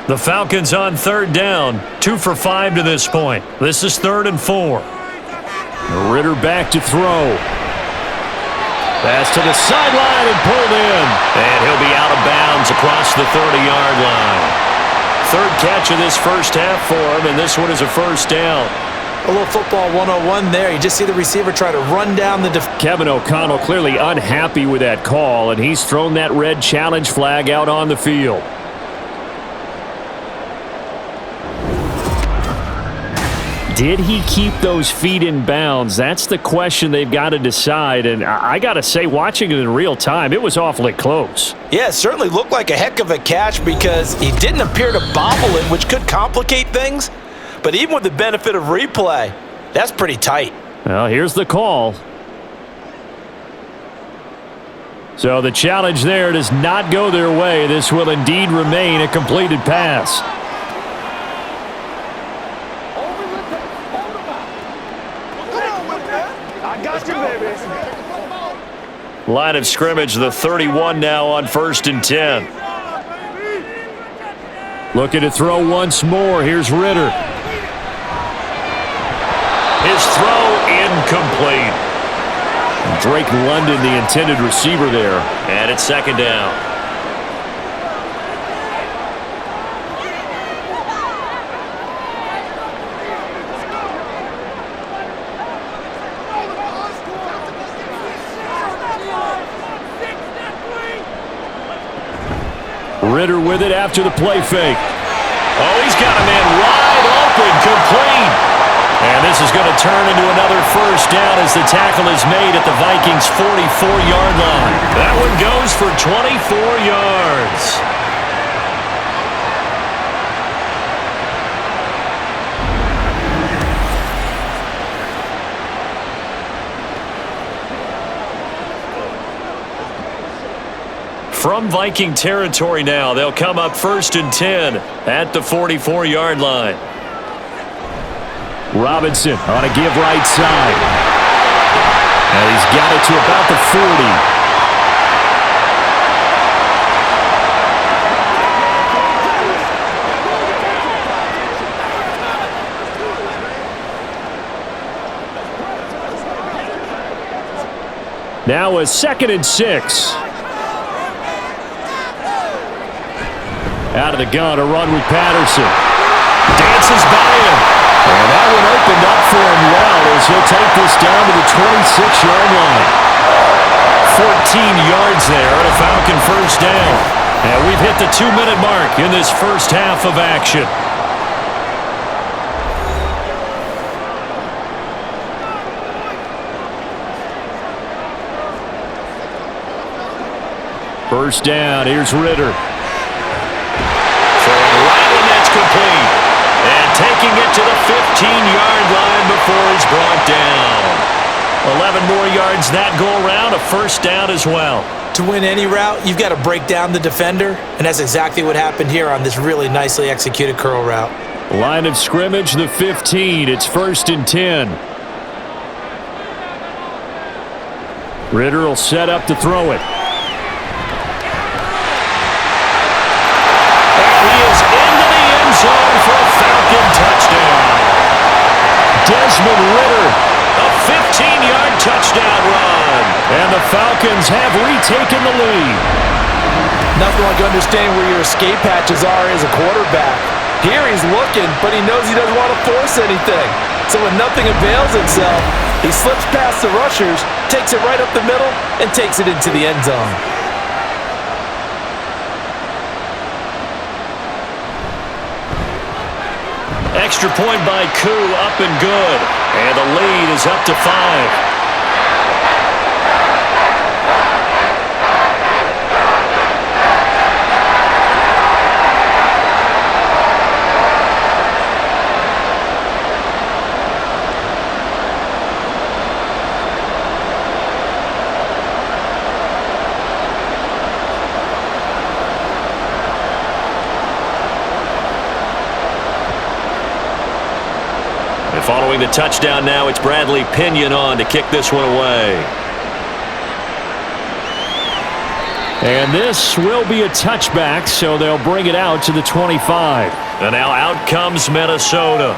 The Falcons on third down, 2 for 5 to this point. This is 3rd and 4. Ritter back to throw. Pass to the sideline and pulled in. And he'll be out of bounds across the 30-yard line. 3rd catch of this first half for him, and this one is a first down. A little football 101 there. You just see the receiver try to run down the Kevin O'Connell clearly unhappy with that call, and he's thrown that red challenge flag out on the field. Did he keep those feet in bounds? That's the question they've got to decide, and I got to say, watching it in real time, it was awfully close. Yeah, it certainly looked like a heck of a catch because he didn't appear to bobble it, which could complicate things. But even with the benefit of replay, that's pretty tight. Well, here's the call. So the challenge there does not go their way. This will indeed remain a completed pass. I got you, baby. Line of scrimmage, the 31 now on 1st and 10. Looking to throw once more. Here's Ritter. His throw incomplete. Drake London, the intended receiver there. And it's 2nd down. Ritter with it after the play fake. Oh, he's got a man wide open, complete. And this is going to turn into another first down as the tackle is made at the Vikings' 44-yard line. That one goes for 24 yards. from Viking territory now. They'll come up 1st and 10 at the 44-yard line. Robinson on a give right side. And he's got it to about the 40. Now a 2nd and 6. Out of the gun, a run with Patterson. Dances by him. And that one opened up for him well as he'll take this down to the 26-yard line. 14 yards there and a Falcon 1st down. And we've hit the 2-minute mark in this first half of action. First down, here's Ritter. Throwing right, and that's complete. And taking it to the 15-yard line before he's brought down. 11 more yards that go around, a 1st down as well. To win any route, you've got to break down the defender, and that's exactly what happened here on this really nicely executed curl route. Line of scrimmage, the 15. It's 1st and 10. Ritter will set up to throw it. Zone for a Falcon touchdown. Desmond Ritter, a 15-yard touchdown run. And the Falcons have retaken the lead. Nothing like understanding where your escape hatches are as a quarterback. Here he's looking, but he knows he doesn't want to force anything. So when nothing avails itself, he slips past the rushers, takes it right up the middle, and takes it into the end zone. Extra point by Koo, up and good. And the lead is up to 5. Following the touchdown now, it's Bradley Pinion on to kick this one away. And this will be a touchback, so they'll bring it out to the 25. And now out comes Minnesota.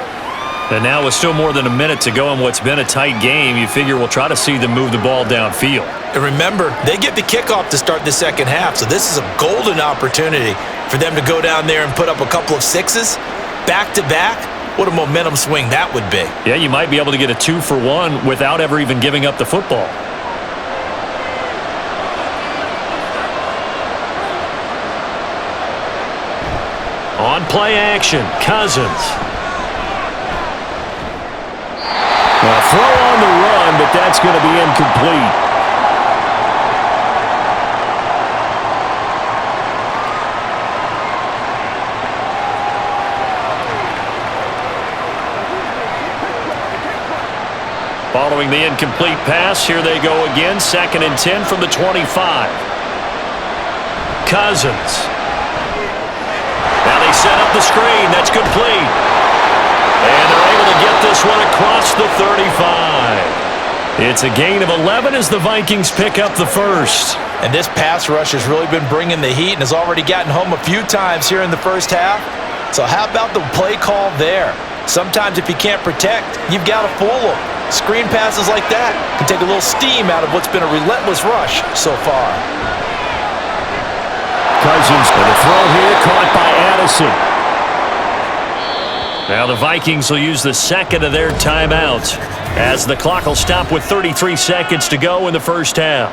And now with still more than a minute to go in what's been a tight game, you figure we'll try to see them move the ball downfield. And remember, they get the kickoff to start the second half, so this is a golden opportunity for them to go down there and put up a couple of 6s back-to-back. What a momentum swing that would be. Yeah, you might be able to get a 2-for-1 without ever even giving up the football. On play action, Cousins. A throw on the run, but that's going to be incomplete. Following the incomplete pass, here they go again. 2nd and 10 from the 25. Cousins. Now they set up the screen. That's complete. And they're able to get this one across the 35. It's a gain of 11 as the Vikings pick up the 1st. And this pass rush has really been bringing the heat and has already gotten home a few times here in the first half. So how about the play call there? Sometimes if you can't protect, you've got to fool them. Screen passes like that can take a little steam out of what's been a relentless rush so far. Cousins for the throw here, caught by Addison. Now the Vikings will use the 2nd of their timeouts as the clock will stop with 33 seconds to go in the first half.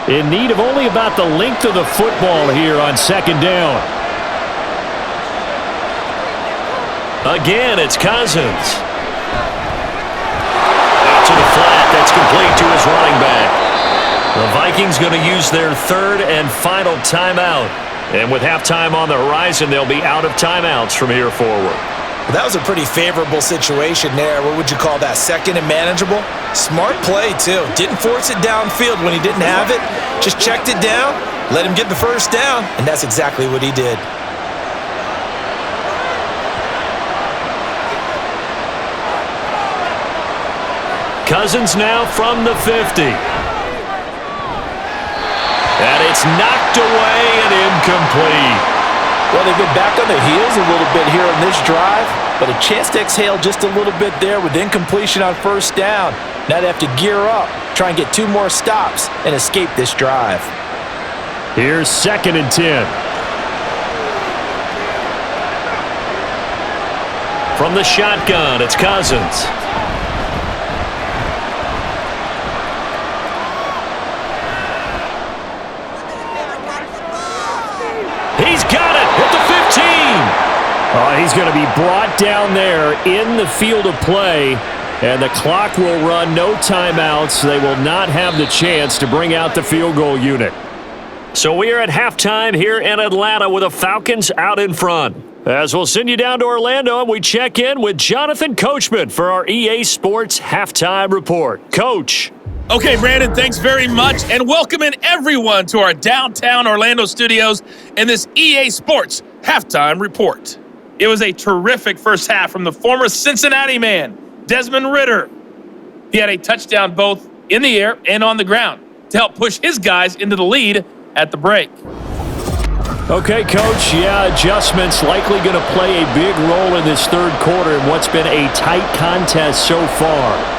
In need of only about the length of the football here on 2nd down. Again, it's Cousins. Out to the flat. That's complete to his running back. The Vikings going to use their third and final timeout. And with halftime on the horizon, they'll be out of timeouts from here forward. That was a pretty favorable situation there. What would you call that? Second and manageable? Smart play, too. Didn't force it downfield when he didn't have it. Just checked it down, let him get the first down, and that's exactly what he did. Cousins now from the 50. And it's knocked away and incomplete. Well, they've been back on their heels a little bit here on this drive, but a chance to exhale just a little bit there with incompletion on first down. Now they have to gear up, try and get 2 more stops, and escape this drive. Here's 2nd and 10. From the shotgun, it's Cousins. He's got it at the 15. He's going to be brought down there in the field of play, and the clock will run, no timeouts. They will not have the chance to bring out the field goal unit. So we are at halftime here in Atlanta with the Falcons out in front. As we'll send you down to Orlando, and we check in with Jonathan Coachman for our EA Sports Halftime Report. Coach. Okay, Brandon, thanks very much, and welcoming everyone to our downtown Orlando studios in this EA Sports Halftime Report. It was a terrific first half from the former Cincinnati man, Desmond Ridder. He had a touchdown both in the air and on the ground to help push his guys into the lead at the break. Okay, Coach, adjustments likely going to play a big role in this third quarter in what's been a tight contest so far.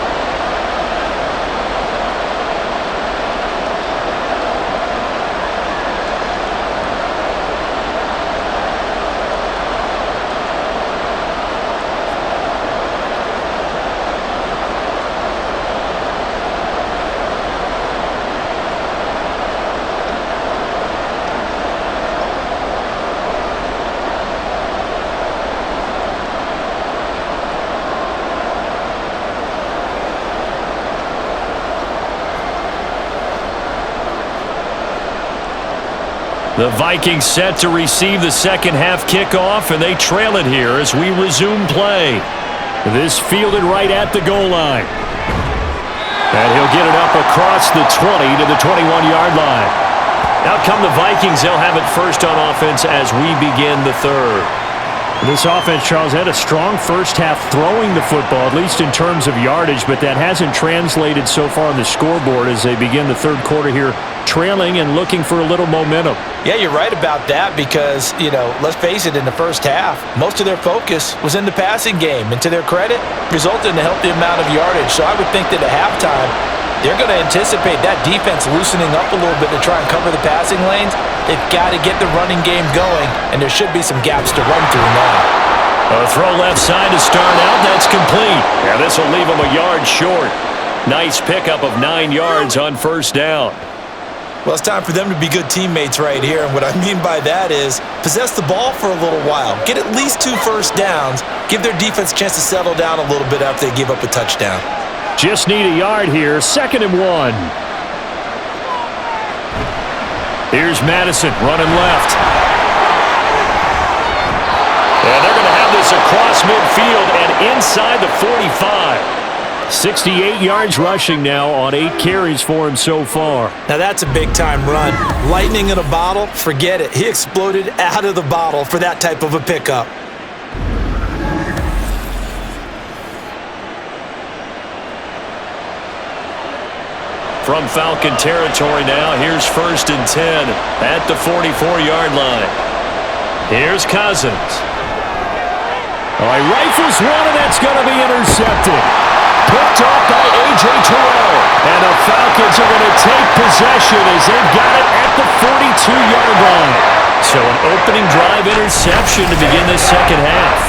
The Vikings set to receive the second half kickoff, and they trail it here as we resume play. This fielded right at the goal line. And he'll get it up across the 20 to the 21-yard line. Out come the Vikings. They'll have it first on offense as we begin the third. This offense, Charles, had a strong first half throwing the football, at least in terms of yardage, but that hasn't translated so far on the scoreboard as they begin the third quarter here, trailing and looking for a little momentum. Yeah, you're right about that because, let's face it, in the first half, most of their focus was in the passing game. And to their credit, resulted in a healthy amount of yardage. So I would think that at halftime, they're going to anticipate that defense loosening up a little bit to try and cover the passing lanes. They've got to get the running game going, and there should be some gaps to run through now. A throw left side to start out. That's complete. And this will leave them a yard short. Nice pickup of 9 yards on first down. Well, it's time for them to be good teammates right here. And what I mean by that is possess the ball for a little while. Get at least 2 first downs. Give their defense a chance to settle down a little bit after they give up a touchdown. Just need a yard here. 2nd and 1. Here's Madison running left. And they're going to have this across midfield and inside the 45. 68 yards rushing now on 8 carries for him so far. Now that's a big-time run. Lightning in a bottle, forget it. He exploded out of the bottle for that type of a pickup. From Falcon territory now, here's 1st and 10 at the 44-yard line. Here's Cousins. He rifles one, and that's going to be intercepted. Picked up by A.J. Terrell. And the Falcons are going to take possession as they've got it at the 42-yard line. So an opening drive interception to begin this second half.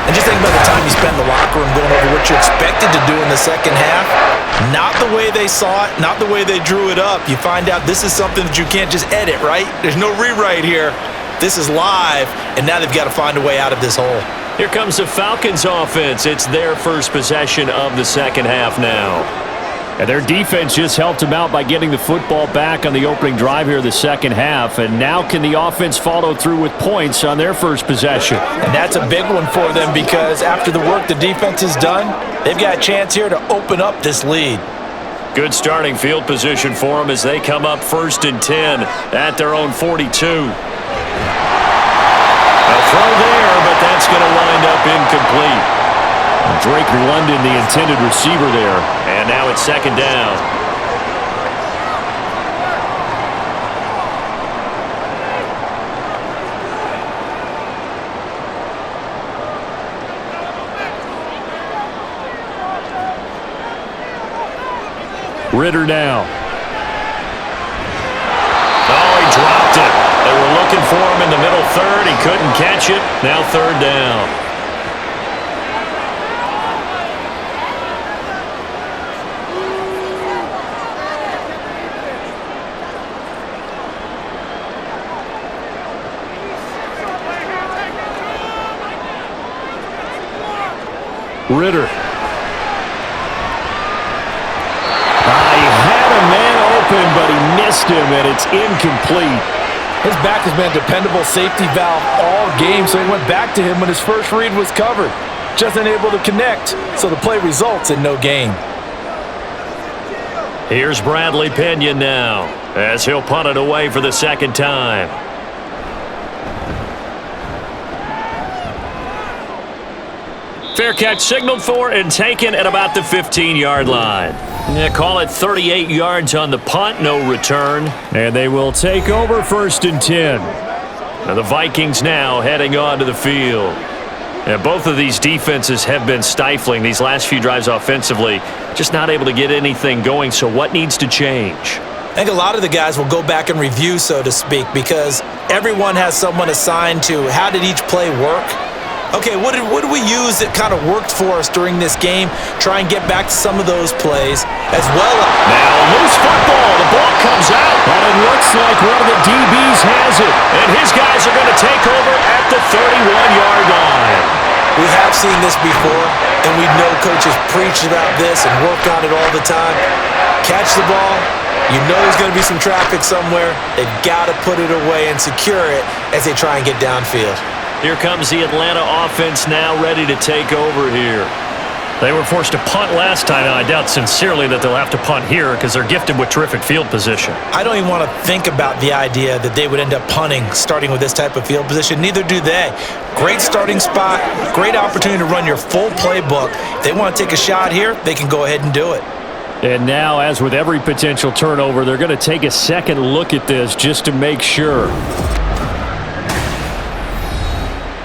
And just think about the time you spent in the locker room going over what you expected to do in the second half. Not the way they saw it, not the way they drew it up. You find out this is something that you can't just edit, right? There's no rewrite here. This is live, and now they've got to find a way out of this hole. Here comes the Falcons offense. It's their first possession of the second half now. And their defense just helped them out by getting the football back on the opening drive here in the second half. And now can the offense follow through with points on their first possession? And that's a big one for them because after the work the defense has done, they've got a chance here to open up this lead. Good starting field position for them as they come up 1st and 10 at their own 42. A throw there, but that's going to wind up incomplete. Drake London, the intended receiver there. And now it's 2nd down. Ritter now. Oh, he dropped it. They were looking for him in the middle third. He couldn't catch it. Now 3rd down. Ritter. He had a man open, but he missed him, and it's incomplete. His back has been a dependable safety valve all game, so he went back to him when his first read was covered. Just unable to connect, so the play results in no gain. Here's Bradley Pinion now, as he'll punt it away for the 2nd time. Fair catch signaled for and taken at about the 15-yard line. Yeah, call it 38 yards on the punt, no return. And they will take over 1st and 10. Now the Vikings now heading onto the field. And both of these defenses have been stifling these last few drives offensively. Just not able to get anything going, so what needs to change? I think a lot of the guys will go back and review, so to speak, because everyone has someone assigned to how did each play work. Okay, what did we use that kind of worked for us during this game? Try and get back to some of those plays as well. Now loose football. The ball comes out. And it looks like one of the DBs has it. And his guys are going to take over at the 31-yard line. We have seen this before, and we know coaches preach about this and work on it all the time. Catch the ball. You know there's going to be some traffic somewhere. They've got to put it away and secure it as they try and get downfield. Here comes the Atlanta offense now ready to take over here. They were forced to punt last time, and I doubt sincerely that they'll have to punt here because they're gifted with terrific field position. I don't even want to think about the idea that they would end up punting starting with this type of field position. Neither do they. Great starting spot, great opportunity to run your full playbook. If they want to take a shot here, they can go ahead and do it. And now, as with every potential turnover, they're going to take a second look at this just to make sure.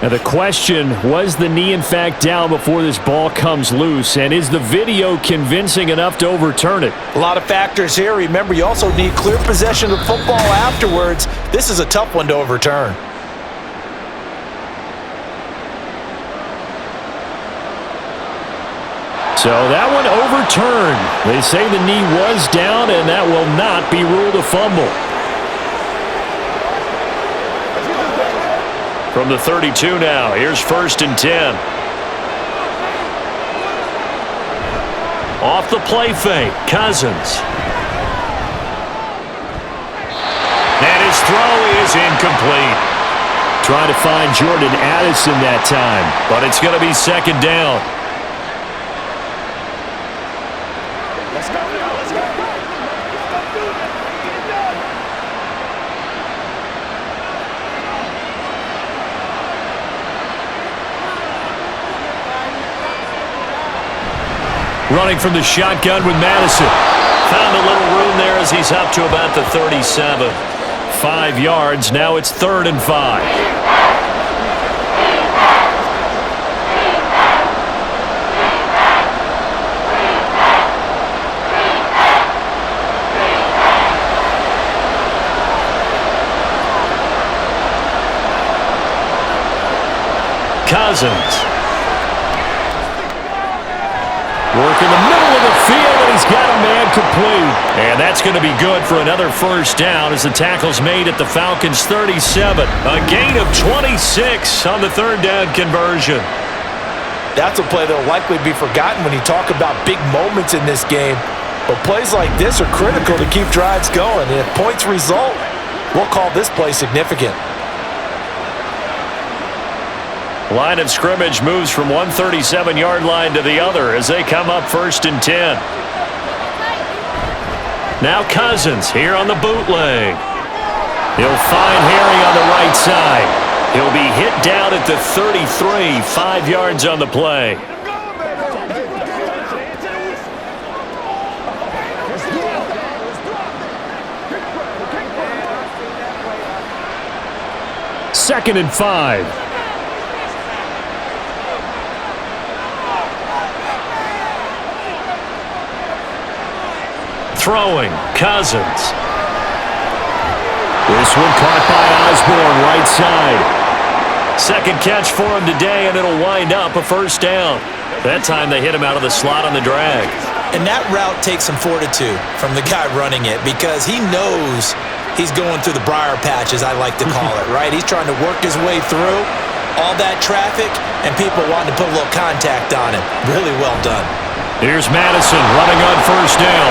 Now the question, was the knee in fact down before this ball comes loose? And is the video convincing enough to overturn it? A lot of factors here. Remember, you also need clear possession of football afterwards. This is a tough one to overturn. So that one overturned. They say the knee was down, and that will not be ruled a fumble. From the 32 now, here's 1st and 10. Off the play fake, Cousins. And his throw is incomplete. Trying to find Jordan Addison that time, but it's going to be 2nd down. Running from the shotgun with Madison. Found a little room there as he's up to about the 37. 5 yards. Now it's 3rd and 5. Cousins. Work in the middle of the field, and he's got a man complete. And that's going to be good for another 1st down as the tackle's made at the Falcons' 37. A gain of 26 on the 3rd down conversion. That's a play that will likely be forgotten when you talk about big moments in this game. But plays like this are critical to keep drives going. And if points result, we'll call this play significant. Line of scrimmage moves from one 37-yard line to the other as they come up 1st and 10. Now Cousins here on the bootleg. He'll find Harry on the right side. He'll be hit down at the 33, 5 yards on the play. Second and 5. Throwing, Cousins. This one caught by Osborne, right side. Second catch for him today, and it'll wind up a first down. That time they hit him out of the slot on the drag. And that route takes some fortitude from the guy running it because he knows he's going through the briar patch, as I like to call it, right? He's trying to work his way through all that traffic and people wanting to put a little contact on him. Really well done. Here's Madison running on first down.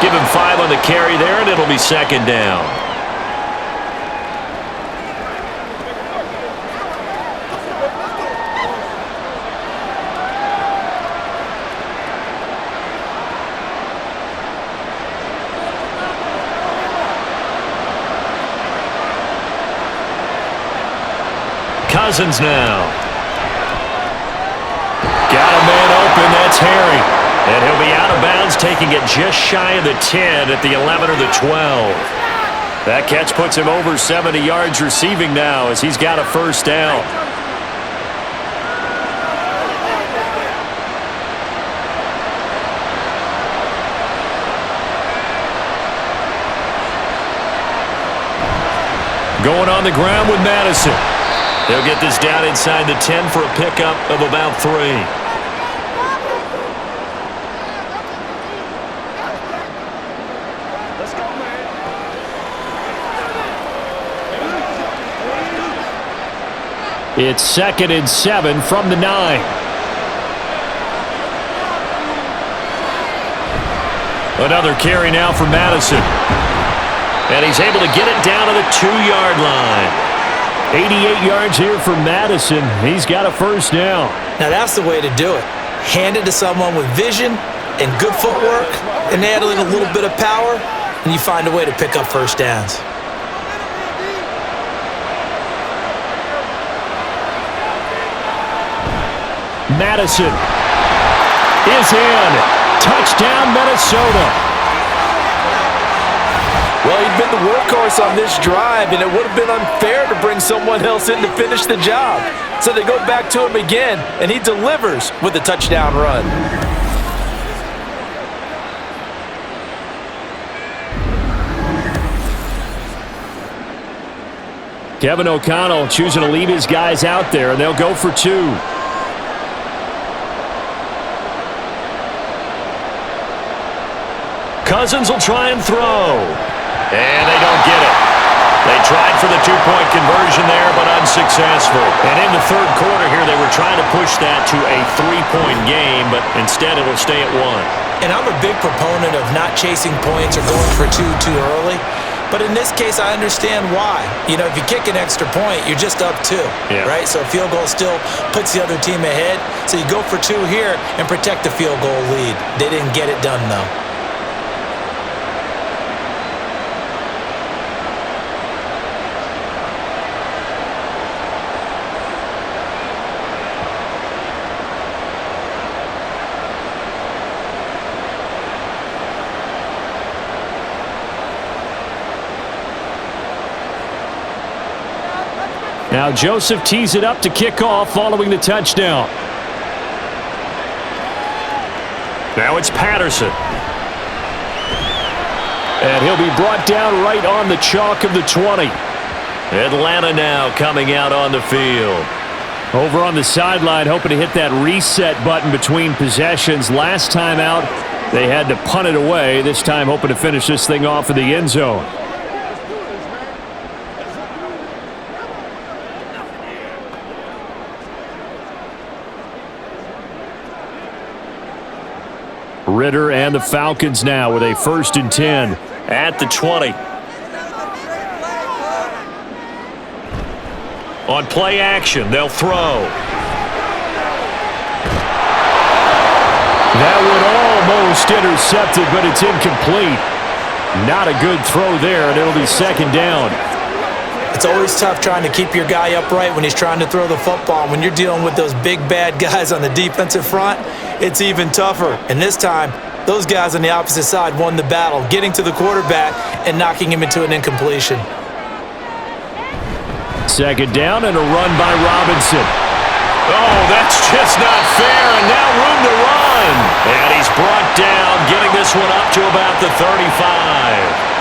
Give him 5 on the carry there, and it'll be second down. Cousins now. Got a man open, that's Harry. And he'll be out of bounds, taking it just shy of the 10 at the 11 or the 12. That catch puts him over 70 yards receiving now as he's got a first down. Going on the ground with Madison. He'll get this down inside the 10 for a pickup of about 3. It's 2nd and 7 from the 9. Another carry now for Madison. And he's able to get it down to the 2-yard line. 88 yards here for Madison. He's got a first down. Now that's the way to do it. Hand it to someone with vision and good footwork, and add a little bit of power, and you find a way to pick up first downs. Madison is in. Touchdown, Minnesota. Well, he'd been the workhorse on this drive, and it would have been unfair to bring someone else in to finish the job. So they go back to him again, and he delivers with a touchdown run. Kevin O'Connell choosing to leave his guys out there, and they'll go for 2. Cousins will try and throw. And they don't get it. They tried for the 2-point conversion there, but unsuccessful. And in the third quarter here, they were trying to push that to a 3-point game, but instead it'll stay at 1. And I'm a big proponent of not chasing points or going for 2 too early. But in this case, I understand why. You know, if you kick an extra point, you're just up 2, right? So a field goal still puts the other team ahead. So you go for 2 here and protect the field goal lead. They didn't get it done, though. Now Joseph tees it up to kick off following the touchdown. Now it's Patterson. And he'll be brought down right on the chalk of the 20. Atlanta now coming out on the field. Over on the sideline, hoping to hit that reset button between possessions. Last time out, they had to punt it away. This time hoping to finish this thing off in the end zone. Ritter and the Falcons now with a 1st and 10 at the 20. On play action, they'll throw. That one almost intercepted, but it's incomplete. Not a good throw there, and it'll be 2nd down. It's always tough trying to keep your guy upright when he's trying to throw the football. When you're dealing with those big, bad guys on the defensive front, it's even tougher. And this time, those guys on the opposite side won the battle, getting to the quarterback and knocking him into an incompletion. 2nd down and a run by Robinson. Oh, that's just not fair, and now room to run. And he's brought down, getting this one up to about the 35.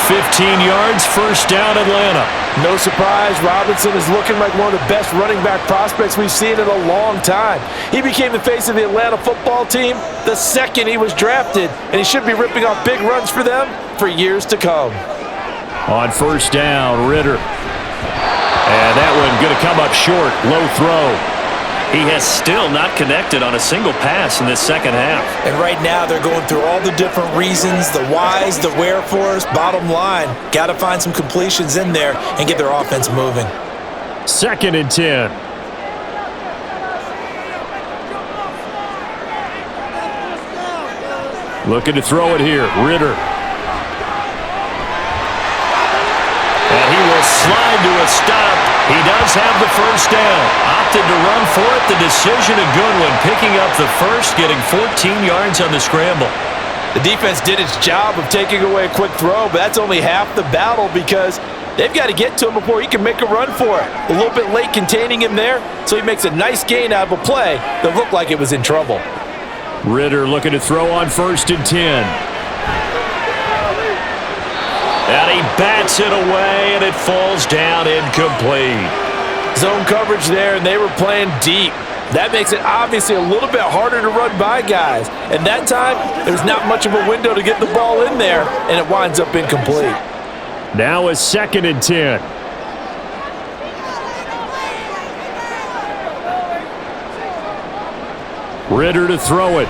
15 yards, 1st down, Atlanta. No surprise, Robinson is looking like one of the best running back prospects we've seen in a long time. He became the face of the Atlanta football team the second he was drafted, and he should be ripping off big runs for them for years to come. On 1st down, Ritter. And that one going to come up short, low throw. He has still not connected on a single pass in this 2nd half. And right now they're going through all the different reasons, the whys, the wherefores. Bottom line, got to find some completions in there and get their offense moving. 2nd and 10. Looking to throw it here, Ritter. And he will slide to a stop. He does have the 1st down. Opted to run for it. The decision a good one. Picking up the 1st, getting 14 yards on the scramble. The defense did its job of taking away a quick throw, but that's only half the battle because they've got to get to him before he can make a run for it. A little bit late containing him there, so he makes a nice gain out of a play that looked like it was in trouble. Ritter looking to throw on 1st and 10. And he bats it away, and it falls down incomplete. Zone coverage there, and they were playing deep. That makes it obviously a little bit harder to run by guys. And that time, there's not much of a window to get the ball in there, and it winds up incomplete. Now a 2nd and 10. Ritter to throw it.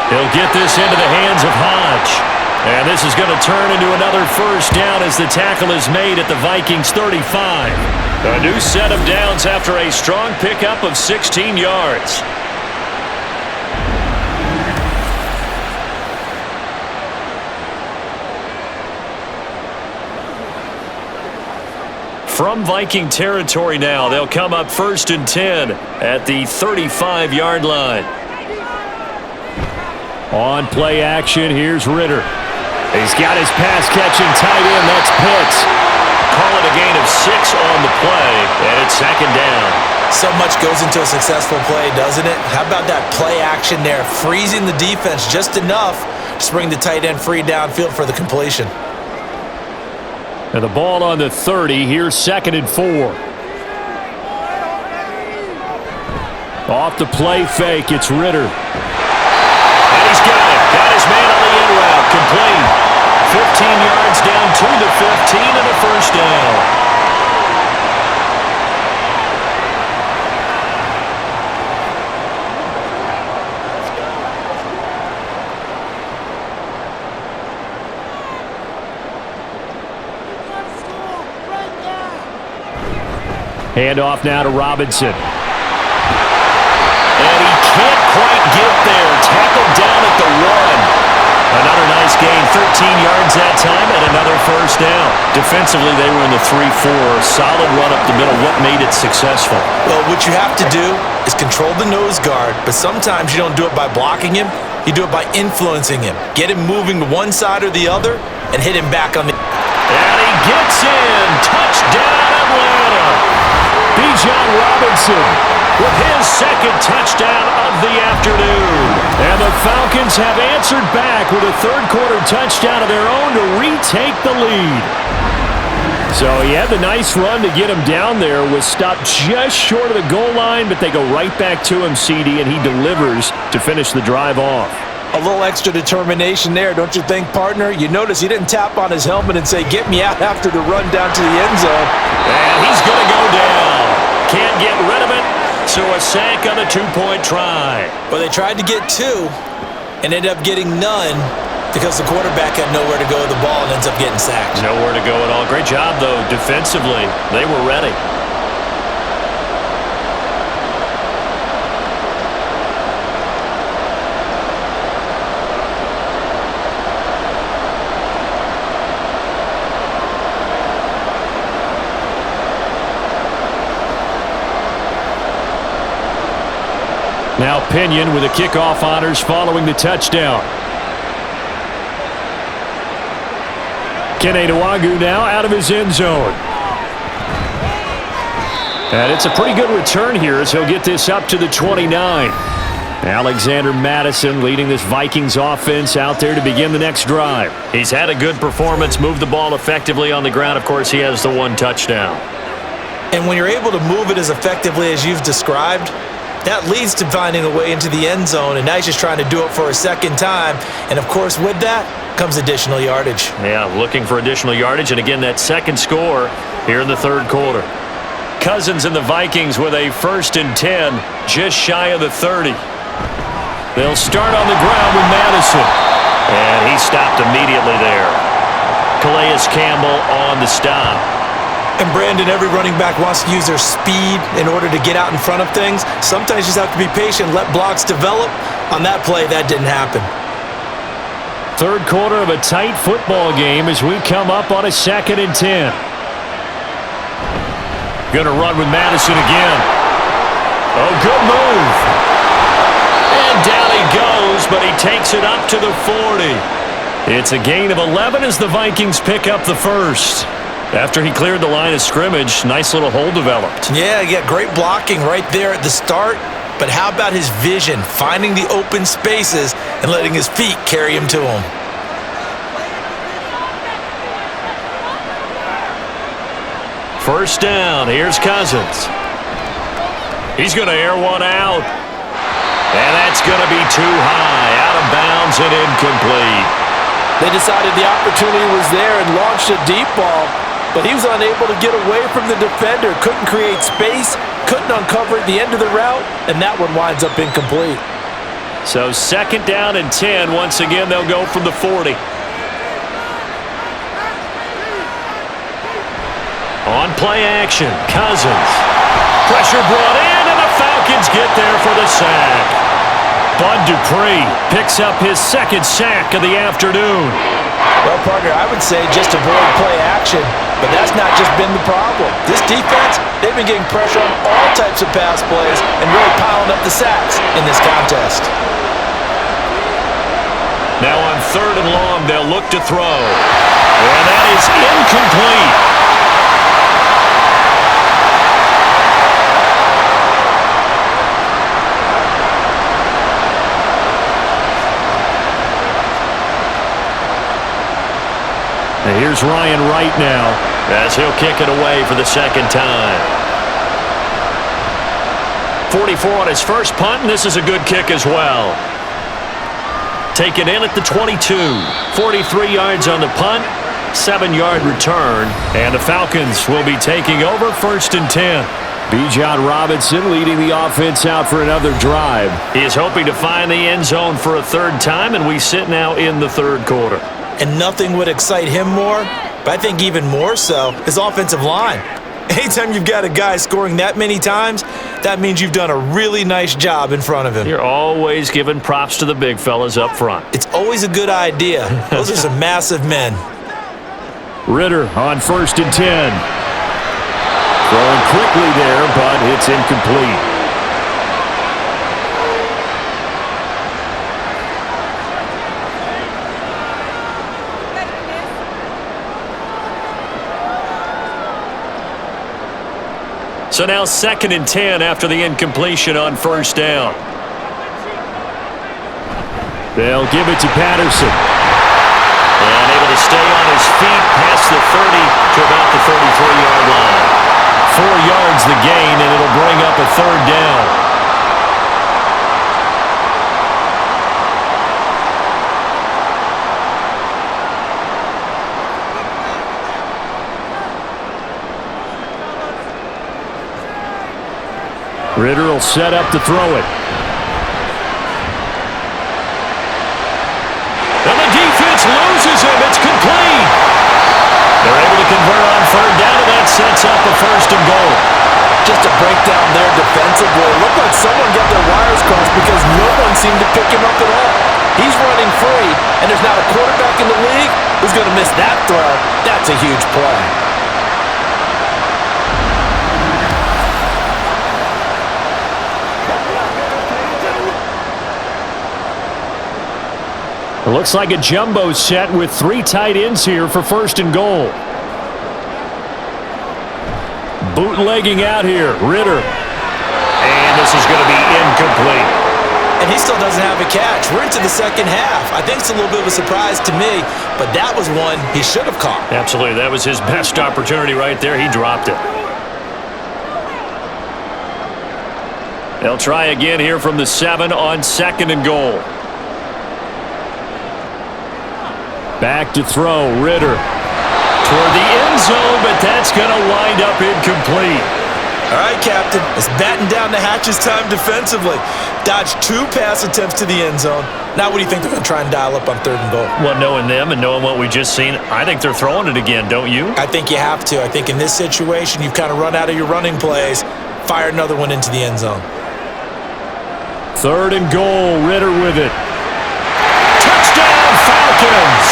He'll get this into the hands of Hodge. And this is going to turn into another 1st down as the tackle is made at the Vikings 35. A new set of downs after a strong pickup of 16 yards. From Viking territory now, they'll come up 1st and 10 at the 35-yard line. On play action, here's Ritter. He's got his pass-catching tight end. That's Pitts. Call it a gain of 6 on the play, and it's 2nd down. So much goes into a successful play, doesn't it? How about that play action there, freezing the defense just enough to bring the tight end free downfield for the completion. And the ball on the 30. Here's 2nd and 4. Off the play fake, it's Ritter. And he's got it. Got his man on the in route. Complete. 15 yards down to the 15 and a 1st down. Handoff now to Robinson. And he can't quite get there. Tackled down at the 1. Another nice gain, 13 yards that time, and another 1st down. Defensively, they were in the 3-4. Solid run up the middle. What made it successful? Well, what you have to do is control the nose guard, but sometimes you don't do it by blocking him. You do it by influencing him. Get him moving to one side or the other and hit him back on the... And he gets in. Touchdown, Atlanta. Bijan Robinson with his 2nd touchdown of the afternoon. And the Falcons have answered back with a 3rd-quarter touchdown of their own to retake the lead. So he had the nice run to get him down there, was stopped just short of the goal line, but they go right back to him, CD, and he delivers to finish the drive off. A little extra determination there, don't you think, partner? You notice he didn't tap on his helmet and say, get me out after the run down to the end zone. And he's going to go down. Can't get rid of it, so a sack on a 2-point try. Well, they tried to get 2, and ended up getting none because the quarterback had nowhere to go with the ball and ends up getting sacked. Nowhere to go at all. Great job, though, defensively. They were ready. Now Pinion with the kickoff honors following the touchdown. Kene Nwangwu now out of his end zone. And it's a pretty good return here as he'll get this up to the 29. Alexander Mattison leading this Vikings offense out there to begin the next drive. He's had a good performance, moved the ball effectively on the ground. Of course, he has the one touchdown. And when you're able to move it as effectively as you've described, that leads to finding a way into the end zone, and now he's just trying to do it for a second time. And, of course, with that comes additional yardage. Yeah, looking for additional yardage, and again, that second score here in the third quarter. Cousins and the Vikings with a 1st and 10, just shy of the 30. They'll start on the ground with Madison. And he stopped immediately there. Calais Campbell on the stop. And, Brandon, every running back wants to use their speed in order to get out in front of things. Sometimes you just have to be patient, let blocks develop. On that play, that didn't happen. Third quarter of a tight football game as we come up on a 2nd and 10. Going to run with Madison again. Oh, good move. And down he goes, but he takes it up to the 40. It's a gain of 11 as the Vikings pick up the first. After he cleared the line of scrimmage, nice little hole developed. Yeah, great blocking right there at the start. But how about his vision, finding the open spaces and letting his feet carry him to him? First down, here's Cousins. He's going to air one out. And that's going to be too high, out of bounds and incomplete. They decided the opportunity was there and launched a deep ball, but he was unable to get away from the defender, couldn't create space, couldn't uncover at the end of the route, and that one winds up incomplete. So 2nd down and 10. Once again, they'll go from the 40. On play action, Cousins. Pressure brought in, and the Falcons get there for the sack. Bud Dupree picks up his 2nd sack of the afternoon. Well, partner, I would say just avoid play action, but that's not just been the problem. This defense, they've been getting pressure on all types of pass plays and really piling up the sacks in this contest. Now on 3rd and long, they'll look to throw. And that is incomplete. And here's Ryan Wright now as he'll kick it away for the 2nd time. 44 on his first punt, and this is a good kick as well. Taken in at the 22. 43 yards on the punt, 7-yard return, and the Falcons will be taking over 1st and 10. Bijan Robinson leading the offense out for another drive. He is hoping to find the end zone for a 3rd time, and we sit now in the 3rd quarter. And nothing would excite him more, but I think even more so, his offensive line. Anytime you've got a guy scoring that many times, that means you've done a really nice job in front of him. You're always giving props to the big fellas up front. It's always a good idea. Those are some massive men. Ritter on 1st and 10. Throwing quickly there, but it's incomplete. So now 2nd and 10 after the incompletion on 1st down. They'll give it to Patterson. And able to stay on his feet past the 30 to about the 33-yard line. 4 yards the gain, and it'll bring up a 3rd down. Ritter will set up to throw it. sets up a 1st and goal. Just a breakdown there defensively. It looked like someone got their wires crossed because no one seemed to pick him up at all. He's running free, and there's not a quarterback in the league who's going to miss that throw. That's a huge play. It looks like a jumbo set with 3 tight ends here for 1st and goal. Bootlegging out here, Ritter. And this is going to be incomplete. And he still doesn't have a catch. We're into the second half. I think it's a little bit of a surprise to me, but that was one he should have caught. Absolutely. That was his best opportunity right there. He dropped it. They'll try again here from the 7 on 2nd and goal. Back to throw, Ritter. Toward the end zone, but that's going to wind up incomplete. All right, Captain, it's batten down the hatches time defensively. Dodged 2 pass attempts to the end zone. Now what do you think they're going to try and dial up on 3rd and goal? Well, knowing them and knowing what we just seen, I think they're throwing it again, don't you? I think you have to. I think in this situation, you've kind of run out of your running plays. Fire another one into the end zone. 3rd and goal, Ritter with it. Touchdown, Falcons!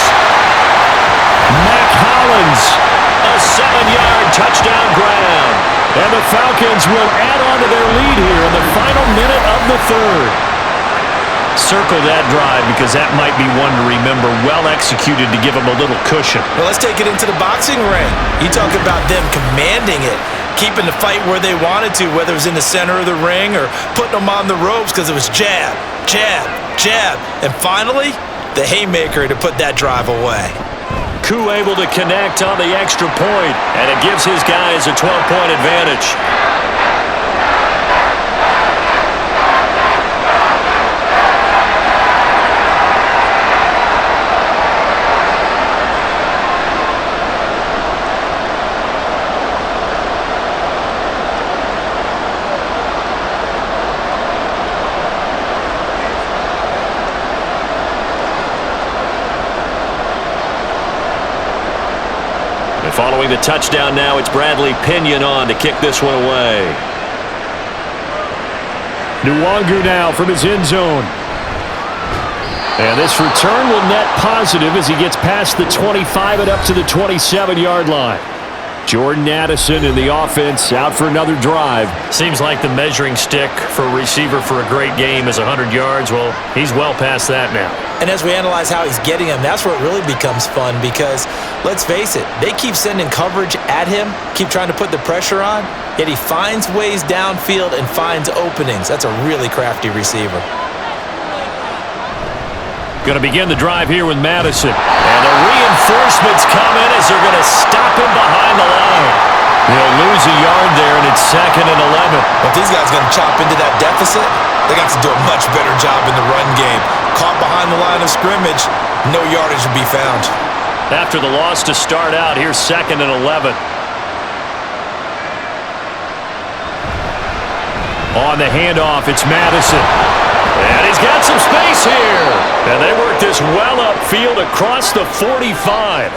Mac Hollins, a 7-yard touchdown grab. And the Falcons will add on to their lead here in the final minute of the 3rd. Circle that drive because that might be one to remember. Well executed to give them a little cushion. Well, let's take it into the boxing ring. You talk about them commanding it, keeping the fight where they wanted to, whether it was in the center of the ring or putting them on the ropes because it was jab, jab, jab. And finally, the haymaker to put that drive away. Koo able to connect on the extra point, and it gives his guys a 12-point advantage. Following the touchdown now, it's Bradley Pinion on to kick this one away. Nwangu now from his end zone. And this return will net positive as he gets past the 25 and up to the 27-yard line. Jordan Addison in the offense out for another drive. Seems like the measuring stick for a receiver for a great game is 100 yards. Well, he's well past that now. And as we analyze how he's getting them, that's where it really becomes fun because, let's face it, they keep sending coverage at him, keep trying to put the pressure on, yet he finds ways downfield and finds openings. That's a really crafty receiver. Going to begin the drive here with Madison. And the reinforcements come in as they're going to stop him behind the line. They'll lose a yard there, and it's 2nd and 11. But these guys are going to chop into that deficit. They got to do a much better job in the run game. Caught behind the line of scrimmage, no yardage to be found. After the loss to start out, here's 2nd and 11. On the handoff, it's Madison. And he's got some space here. And they work this well upfield across the 45.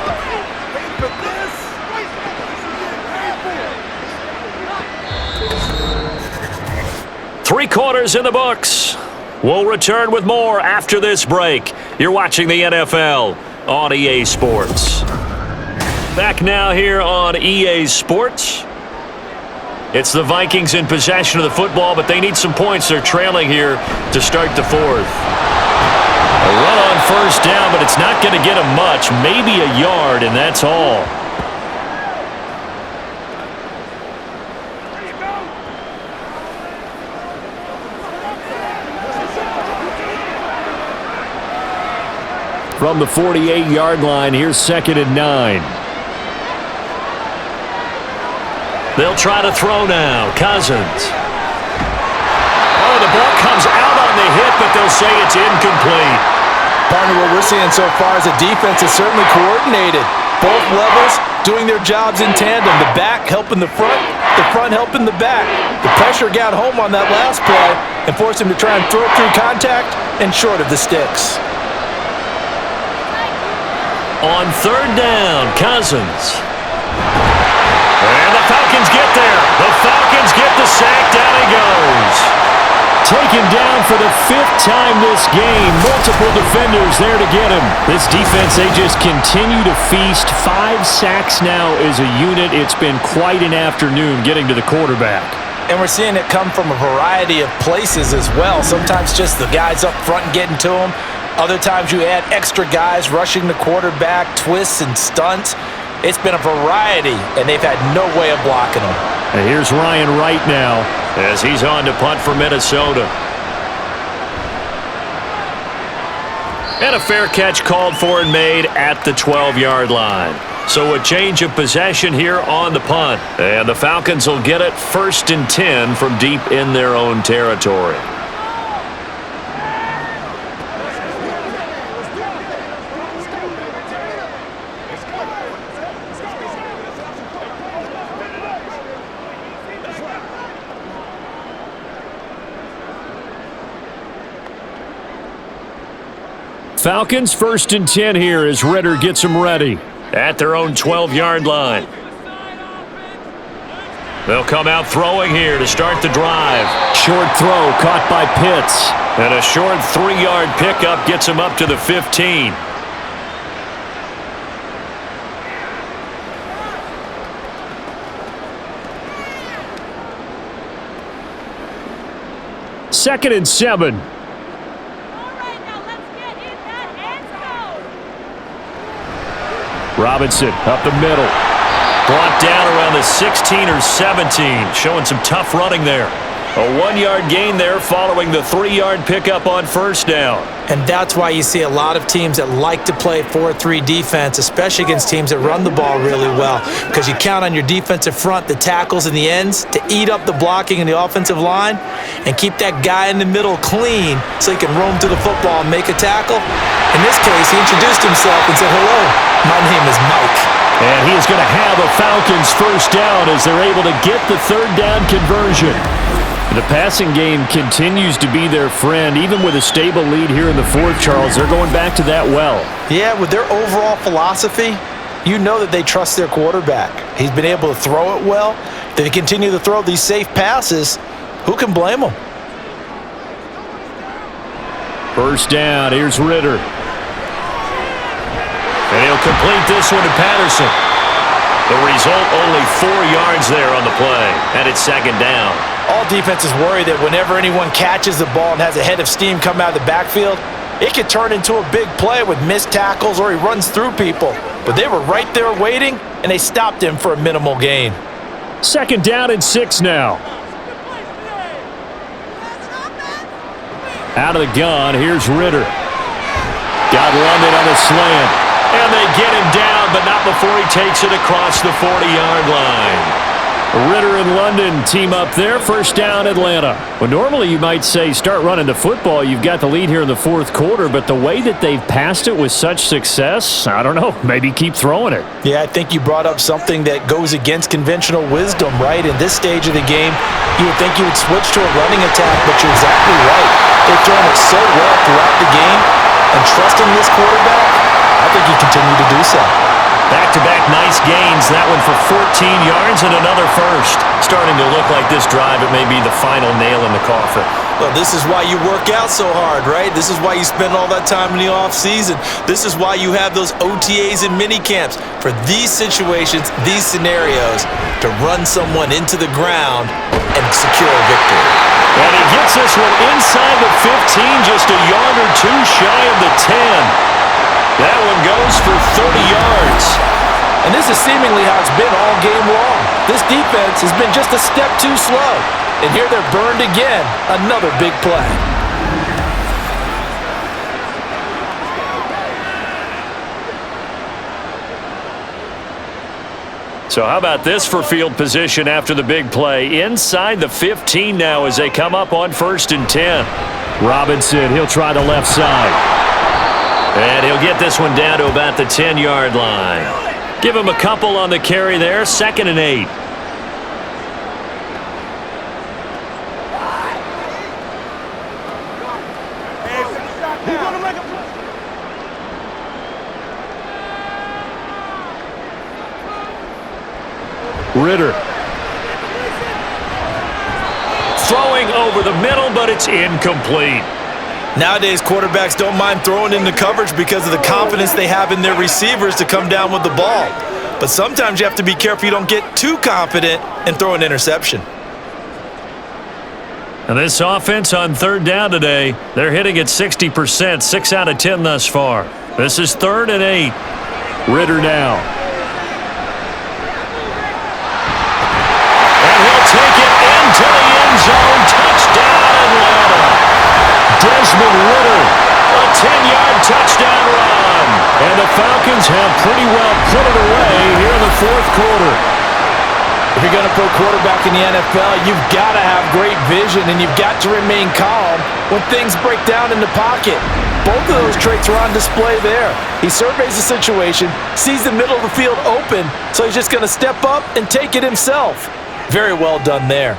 Three quarters in the books. We'll return with more after this break. You're watching the NFL on EA Sports. Back now here on EA Sports. It's the Vikings in possession of the football, but they need some points. They're trailing here to start the 4th. A run on 1st down, but it's not going to get them much. Maybe a yard, and that's all. From the 48-yard line, here's 2nd and 9. They'll try to throw now. Cousins. Oh, the ball comes out on the hit, but they'll say it's incomplete. Partner, what we're seeing so far is the defense is certainly coordinated. Both levels doing their jobs in tandem. The back helping the front helping the back. The pressure got home on that last play and forced him to try and throw it through contact and short of the sticks. On 3rd down, Cousins. And the Falcons get there. The Falcons get the sack. Down he goes. Taken down for the 5th time this game. Multiple defenders there to get him. This defense, they just continue to feast. 5 sacks now as a unit. It's been quite an afternoon getting to the quarterback. And we're seeing it come from a variety of places as well. Sometimes just the guys up front getting to him. Other times you add extra guys rushing the quarterback, twists and stunts. It's been a variety, and they've had no way of blocking him. And here's Ryan Wright now as he's on to punt for Minnesota. And a fair catch called for and made at the 12-yard line. So a change of possession here on the punt. And the Falcons will get it 1st and 10 from deep in their own territory. Falcons 1st and 10 here as Ritter gets them ready. At their own 12-yard line. They'll come out throwing here to start the drive. Short throw caught by Pitts. And a short 3-yard pickup gets him up to the 15. Second and 7. Robinson up the middle. Brought down around the 16 or 17. Showing some tough running there. A 1-yard gain there following the 3-yard pickup on 1st down. And that's why you see a lot of teams that like to play 4-3 defense, especially against teams that run the ball really well, because you count on your defensive front, the tackles and the ends, to eat up the blocking in the offensive line and keep that guy in the middle clean so he can roam through the football and make a tackle. In this case, he introduced himself and said, "Hello, my name is Mike." And he is going to have a Falcons 1st down as they're able to get the 3rd down conversion. The passing game continues to be their friend. Even with a stable lead here in the 4th, Charles, they're going back to that well. Yeah, with their overall philosophy, you know that they trust their quarterback. He's been able to throw it well. If they continue to throw these safe passes, who can blame them? 1st down, here's Ritter. And he'll complete this one to Patterson. The result, only 4 yards there on the play. And it's 2nd down. All defenses worry that whenever anyone catches the ball and has a head of steam come out of the backfield, it could turn into a big play with missed tackles or he runs through people. But they were right there waiting, and they stopped him for a minimal gain. 2nd down and 6 now. Out of the gun, here's Ritter. Got London on a slant. And they get him down, but not before he takes it across the 40-yard line. Ritter and London team up there. 1st down, Atlanta. Well, normally you might say start running the football. You've got the lead here in the 4th quarter, but the way that they've passed it with such success, I don't know, maybe keep throwing it. Yeah, I think you brought up something that goes against conventional wisdom, right? In this stage of the game, you would think you would switch to a running attack, but you're exactly right. They've thrown it so well throughout the game, and trusting this quarterback, I think you continue to do so. Back-to-back nice gains. That one for 14 yards and another 1st. Starting to look like this drive, it may be the final nail in the coffin. Well, this is why you work out so hard, right? This is why you spend all that time in the off-season. This is why you have those OTAs and mini-camps. For these situations, these scenarios, to run someone into the ground and secure a victory. And he gets this one inside the 15, just a yard or 2 shy of the 10. That one goes for 30 yards. And this is seemingly how it's been all game long. This defense has been just a step too slow. And here they're burned again. Another big play. So how about this for field position after the big play? Inside the 15 now as they come up on 1st and 10. Robinson, he'll try the left side. And he'll get this one down to about the 10-yard line. Give him a couple on the carry there. 2nd and 8. Ritter throwing over the middle, but it's incomplete. Nowadays, quarterbacks don't mind throwing into coverage because of the confidence they have in their receivers to come down with the ball. But sometimes you have to be careful you don't get too confident and throw an interception. And this offense on third down today, they're hitting at 60%, 6 out of 10 thus far. This is 3rd and 8. Ritter now. And he'll take it into the end zone. Touchdown, Atlanta. Desmond Ritter, a 10-yard touchdown run. And the Falcons have pretty well put it away here in the 4th quarter. If you're going to play quarterback in the NFL, you've got to have great vision and you've got to remain calm when things break down in the pocket. Both of those traits are on display there. He surveys the situation, sees the middle of the field open, so he's just going to step up and take it himself. Very well done there.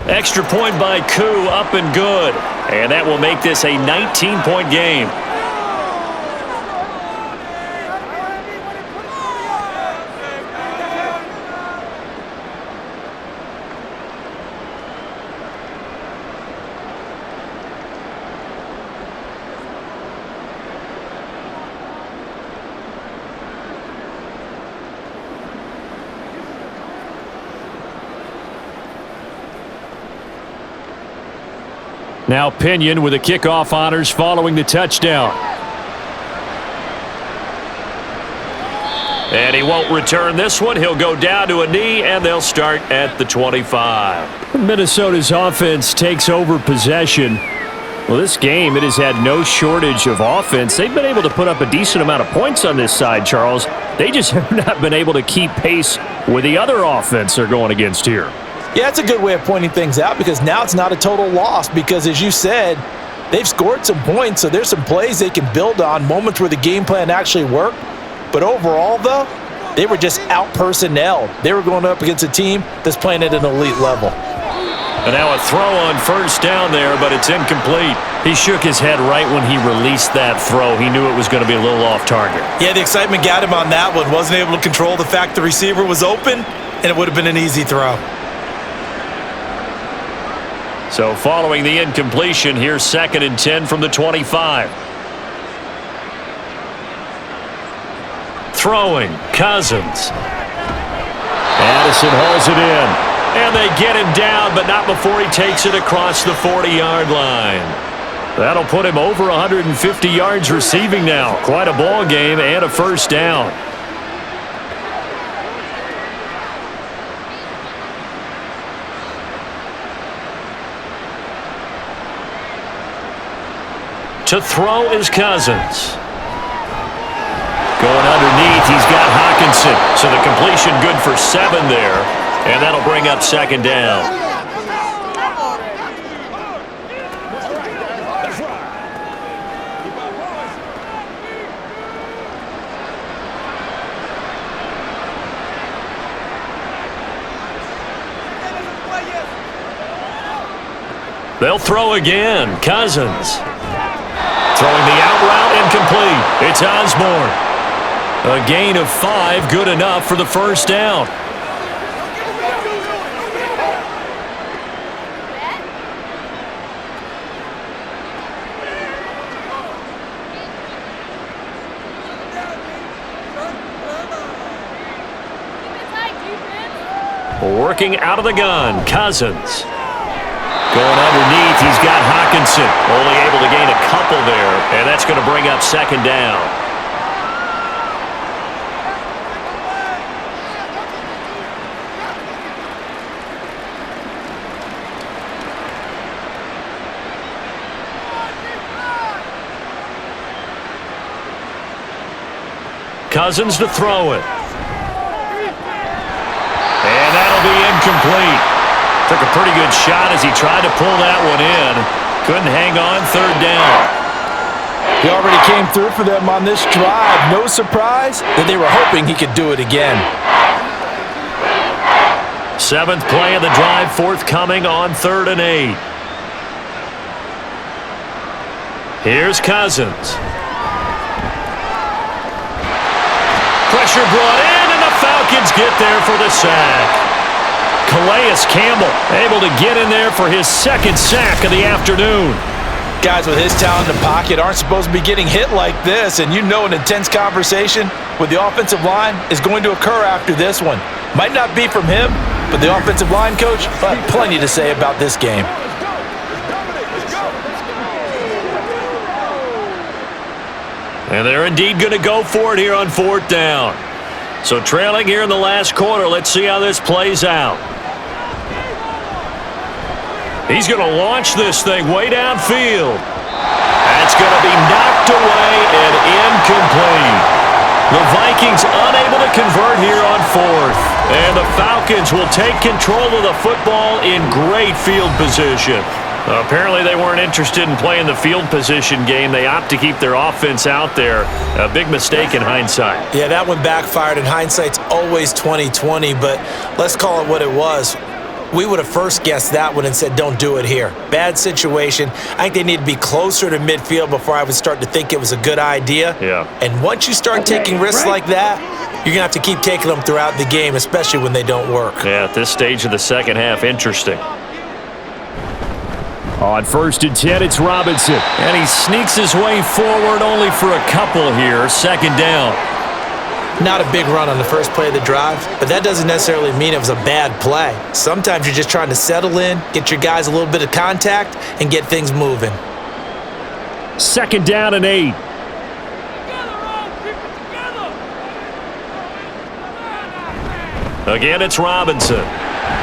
Extra point by Koo, up and good. And that will make this a 19-point game. Now Pinion with the kickoff honors following the touchdown. And he won't return this one. He'll go down to a knee, and they'll start at the 25. Minnesota's offense takes over possession. Well, this game, it has had no shortage of offense. They've been able to put up a decent amount of points on this side, Charles. They just have not been able to keep pace with the other offense they're going against here. Yeah, it's a good way of pointing things out because now it's not a total loss because, as you said, they've scored some points, so there's some plays they can build on, moments where the game plan actually worked. But overall, though, they were just out-personnelled. They were going up against a team that's playing at an elite level. And now a throw on first down there, but it's incomplete. He shook his head right when he released that throw. He knew it was going to be a little off target. Yeah, the excitement got him on that one. Wasn't able to control the fact the receiver was open, and it would have been an easy throw. So following the incompletion, here's 2nd and 10 from the 25. Throwing, Cousins. Addison hauls it in. And they get him down, but not before he takes it across the 40-yard line. That'll put him over 150 yards receiving now. Quite a ball game and a first down. To throw is Cousins. Going underneath, he's got Hawkinson. So the completion good for 7 there. And that'll bring up 2nd down. They'll throw again. Cousins. Throwing the out route, incomplete. It's Osborne. A gain of 5, good enough for the first down. Working out of the gun, Cousins. Going underneath, he's got Hawkinson. Only able to gain a couple there, and that's going to bring up 2nd down. Cousins to throw it. And that'll be incomplete. Took a pretty good shot as he tried to pull that one in. Couldn't hang on, 3rd down. He already came through for them on this drive. No surprise that they were hoping he could do it again. 7th play of the drive, forthcoming on 3rd and 8. Here's Cousins. Pressure brought in, and the Falcons get there for the sack. Calais Campbell able to get in there for his second sack of the afternoon. Guys with his talent in the pocket aren't supposed to be getting hit like this, and you know an intense conversation with the offensive line is going to occur after this one. Might not be from him, but the offensive line coach had plenty to say about this game. And they're indeed going to go for it here on 4th down. So trailing here in the last quarter, let's see how this plays out. He's going to launch this thing way downfield. That's going to be knocked away and incomplete. The Vikings unable to convert here on 4th. And the Falcons will take control of the football in great field position. Apparently they weren't interested in playing the field position game. They opt to keep their offense out there. A big mistake in hindsight. Yeah, that one backfired, and hindsight's always 20/20, but let's call it what it was. We would have first guessed that one and said, don't do it here. Bad situation. I think they need to be closer to midfield before I would start to think it was a good idea. Yeah. And once you start taking risks like that, you're going to have to keep taking them throughout the game, especially when they don't work. Yeah, at this stage of the second half, interesting. On 1st and 10, it's Robinson. And he sneaks his way forward only for a couple here. 2nd down. Not a big run on the first play of the drive, but that doesn't necessarily mean it was a bad play. Sometimes you're just trying to settle in, get your guys a little bit of contact, and get things moving. 2nd down and 8. Again, it's Robinson.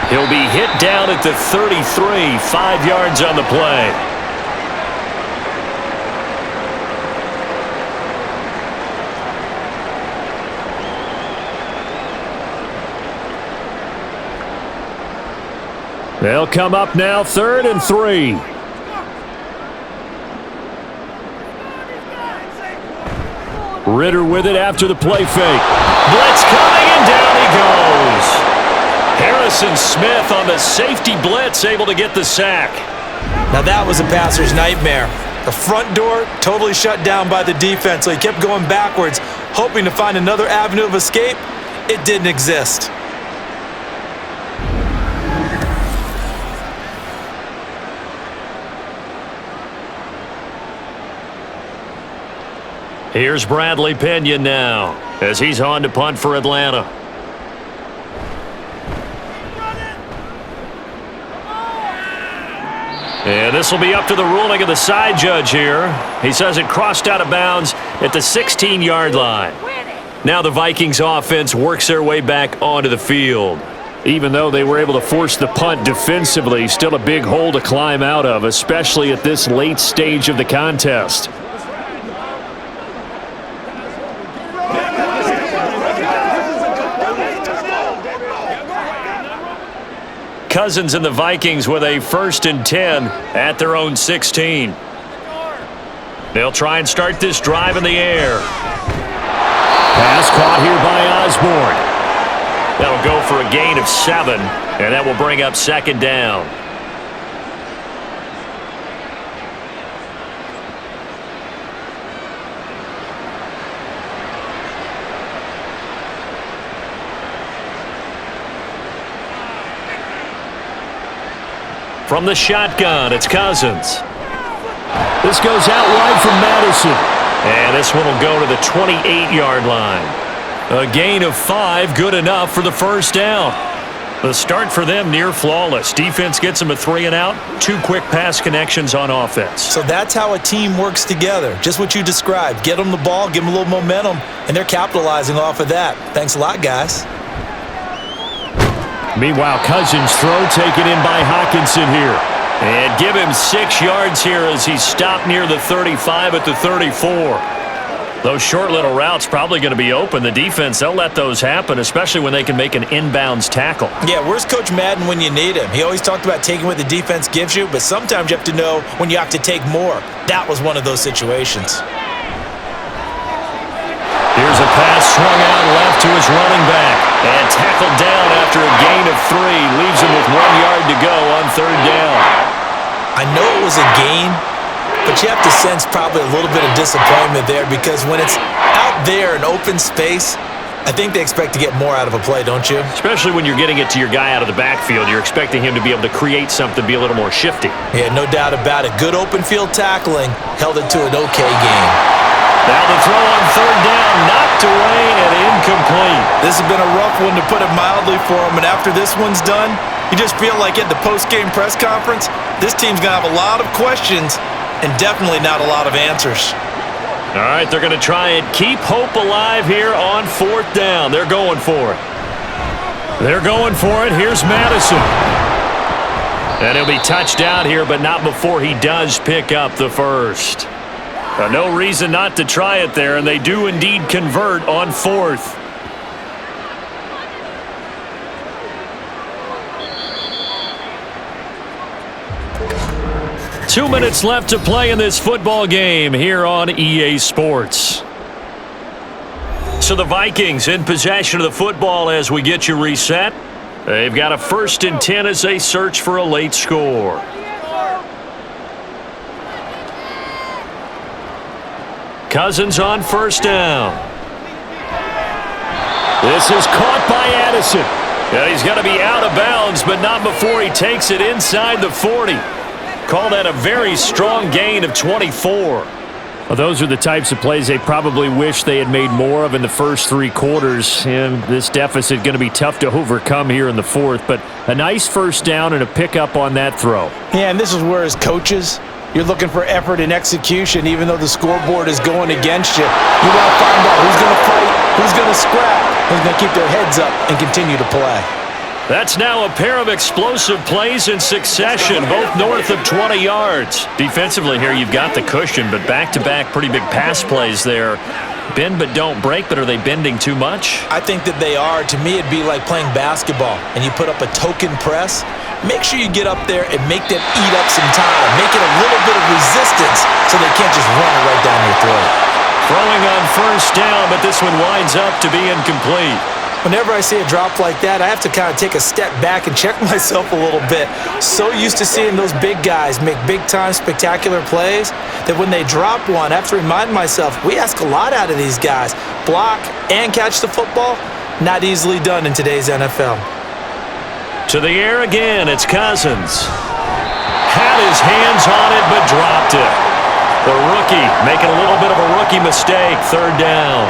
He'll be hit down at the 33, 5 yards on the play. They'll come up now 3rd and 3. Ritter with it after the play fake. Blitz coming, and down he goes. Harrison Smith on the safety blitz, able to get the sack. Now that was a passer's nightmare. The front door totally shut down by the defense, so he kept going backwards, hoping to find another avenue of escape. It didn't exist. Here's Bradley Pinion now as he's on to punt for Atlanta. And this will be up to the ruling of the side judge here. He says it crossed out of bounds at the 16-yard line. Now the Vikings offense works their way back onto the field. Even though they were able to force the punt defensively, still a big hole to climb out of, especially at this late stage of the contest. Cousins and the Vikings with a 1st and 10 at their own 16. They'll try and start this drive in the air. Pass caught here by Osborne. That'll go for a gain of 7, and that will bring up 2nd down. From the shotgun, it's Cousins. This goes out wide from Madison. And this one will go to the 28-yard line. A gain of 5, good enough for the 1st down. The start for them near flawless. Defense gets them a 3 and out. 2 quick pass connections on offense. So that's how a team works together. Just what you described. Get them the ball, give them a little momentum, and they're capitalizing off of that. Thanks a lot, guys. Meanwhile, Cousins' throw taken in by Hawkinson here. And give him 6 yards here as he's stopped near the 35 at the 34. Those short little routes probably going to be open. The defense, they'll let those happen, especially when they can make an inbounds tackle. Yeah, where's Coach Madden when you need him? He always talked about taking what the defense gives you, but sometimes you have to know when you have to take more. That was one of those situations. Here's a pass swung out left to his running back. And tackled down after a gain of 3. Leaves him with 1 yard to go on 3rd down. I know it was a gain, but you have to sense probably a little bit of disappointment there because when it's out there in open space, I think they expect to get more out of a play, don't you? Especially when you're getting it to your guy out of the backfield. You're expecting him to be able to create something, be a little more shifty. Yeah, no doubt about it. Good open field tackling held it to an okay game. Now the throw on third down, knocked away and incomplete. This has been a rough one, to put it mildly, for him. And after this one's done, you just feel like at the post-game press conference, this team's going to have a lot of questions and definitely not a lot of answers. All right, they're going to try and keep hope alive here on fourth down. They're going for it. They're going for it. Here's Madison. And he'll be touched out here, but not before he does pick up the first. No reason not to try it there, and they do indeed convert on fourth. Two minutes left to play in this football game here on EA Sports. So the Vikings in possession of the football as we get you reset. They've got a 1st and 10 as they search for a late score. Cousins on first down. This is caught by Addison. Yeah, he's going to be out of bounds, but not before he takes it inside the 40. Call that a very strong gain of 24. Well, those are the types of plays they probably wish they had made more of in the first 3 quarters. And this deficit going to be tough to overcome here in the fourth. But a nice first down and a pickup on that throw. Yeah, and this is where, as coaches, you're looking for effort and execution, even though the scoreboard is going against you. You want to find out who's going to fight, who's going to scrap, who's going to keep their heads up and continue to play. That's now a pair of explosive plays in succession, both north of 20 yards. Defensively here, you've got the cushion, but back-to-back pretty big pass plays there. Bend but don't break, but are they bending too much? I think that they are. To me, it'd be like playing basketball, and you put up a token press. Make sure you get up there and make them eat up some time. Make it a little bit of resistance so they can't just run it right down your throat. Throwing on first down, but this one winds up to be incomplete. Whenever I see a drop like that, I have to kind of take a step back and check myself a little bit. So used to seeing those big guys make big-time spectacular plays that when they drop one, I have to remind myself, we ask a lot out of these guys. Block and catch the football, not easily done in today's NFL. To the air again, it's Cousins. Had his hands on it, but dropped it. The rookie making a little bit of a rookie mistake, third down.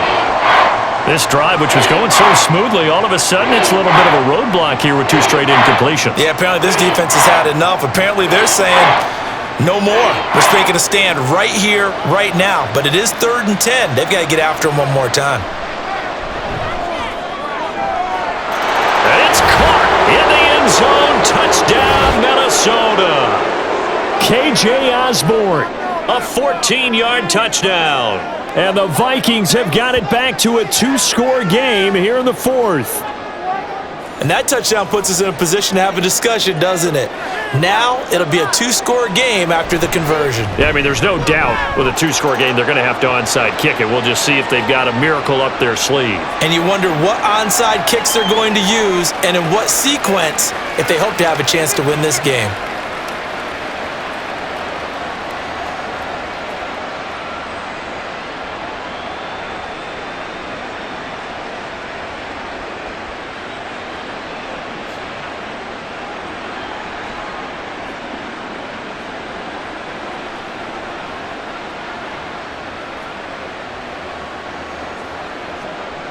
This drive, which was going so smoothly, all of a sudden it's a little bit of a roadblock here with 2 straight incompletions. Yeah, apparently this defense has had enough. Apparently they're saying no more. We're making a stand right here, right now. But it is 3rd and 10. They've got to get after him one more time. And it's caught in the end zone. Touchdown, Minnesota. KJ Osborne, a 14-yard touchdown. And the Vikings have got it back to a 2-score game here in the fourth. And that touchdown puts us in a position to have a discussion, doesn't it? Now it'll be a 2-score game after the conversion. Yeah, I mean, there's no doubt with a 2-score game they're going to have to onside kick it. We'll just see if they've got a miracle up their sleeve. And you wonder what onside kicks they're going to use and in what sequence if they hope to have a chance to win this game.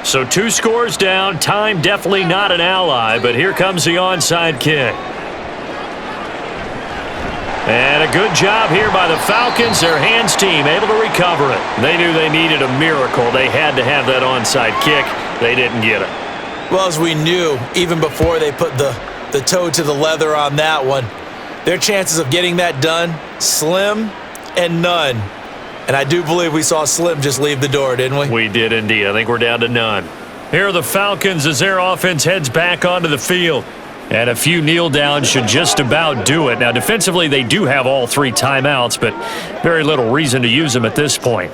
So 2 scores down, time definitely not an ally, but here comes the onside kick. And a good job here by the Falcons, their hands team, able to recover it. They knew they needed a miracle. They had to have that onside kick. They didn't get it. Well, as we knew, even before they put the toe to the leather on that one, their chances of getting that done, slim and none. And I do believe we saw Slim just leave the door, didn't we? We did indeed. I think we're down to none. Here are the Falcons as their offense heads back onto the field. And a few kneel downs should just about do it. Now, defensively, they do have all 3 timeouts, but very little reason to use them at this point.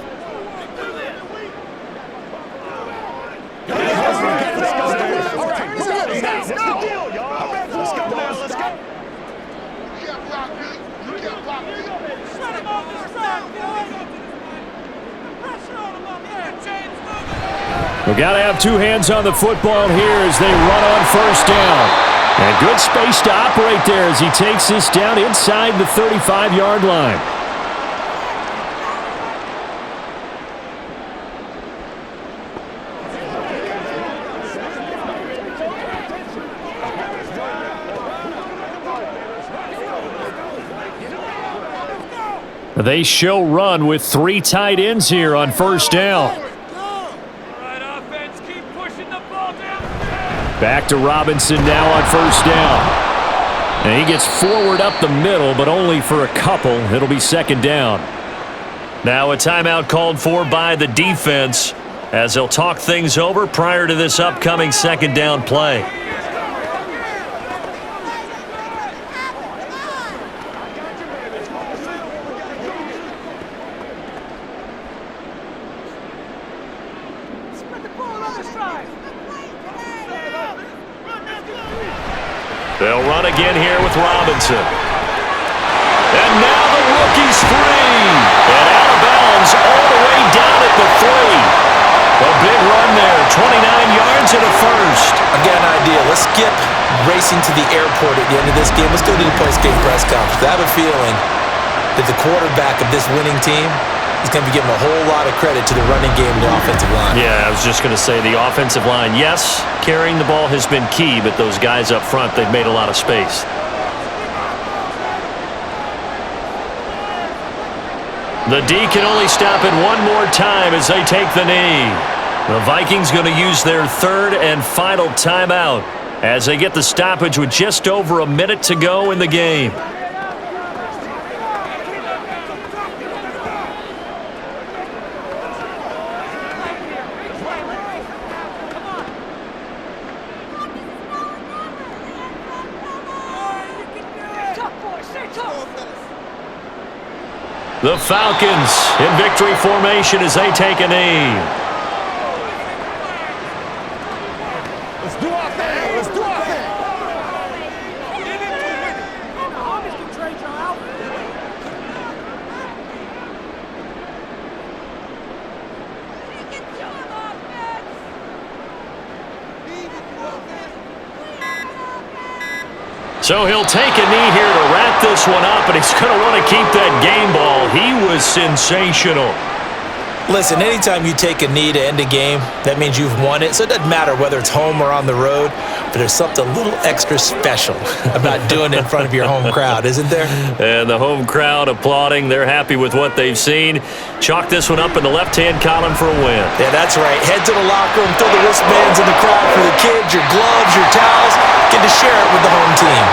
We've got to have two hands on the football here as they run on first down. And good space to operate there as he takes this down inside the 35-yard line. They show run with three tight ends here on first down. Back to Robinson now on first down. And he gets forward up the middle, but only for a couple. It'll be second down. Now a timeout called for by the defense as they'll talk things over prior to this upcoming second down play. They'll run again here with Robinson. And now the rookie's free. And out of bounds all the way down at the 3. A big run there, 29 yards and a first. Again, idea. Let's skip racing to the airport at the end of this game. Let's go to the post-game press conference. I have a feeling that the quarterback of this winning team is going to be given a whole lot of credit to the running game and the offensive line. Yeah, I was just going to say the offensive line. Yes, carrying the ball has been key, but those guys up front, they've made a lot of space. The D can only stop it one more time as they take the knee. The Vikings going to use their third and final timeout as they get the stoppage with just over a minute to go in the game. The Falcons in victory formation as they take a knee. Let's do our thing. Let's do our thing. So he'll take a knee here to wrap this one up, and he's going to want to keep that game ball. He was sensational. Listen, anytime you take a knee to end a game, that means you've won it. So it doesn't matter whether it's home or on the road, but there's something a little extra special about doing it in front of your home crowd, isn't there? And the home crowd applauding. They're happy with what they've seen. Chalk this one up in the left-hand column for a win. Yeah, that's right. Head to the locker room, throw the wristbands in the crowd for the kids, your gloves, your towels. Get to share it with the home team.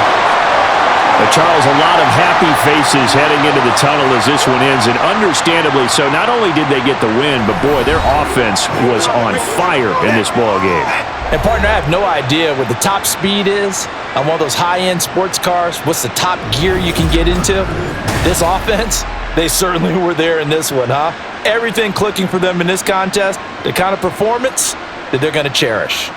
Charles, a lot of happy faces heading into the tunnel as this one ends, and understandably so. Not only did they get the win, but boy, their offense was on fire in this ball game. And partner, I have no idea what the top speed is on one of those high-end sports cars. What's the top gear you can get into? This offense, they certainly were there in this one, huh? Everything clicking for them in this contest, the kind of performance that they're going to cherish.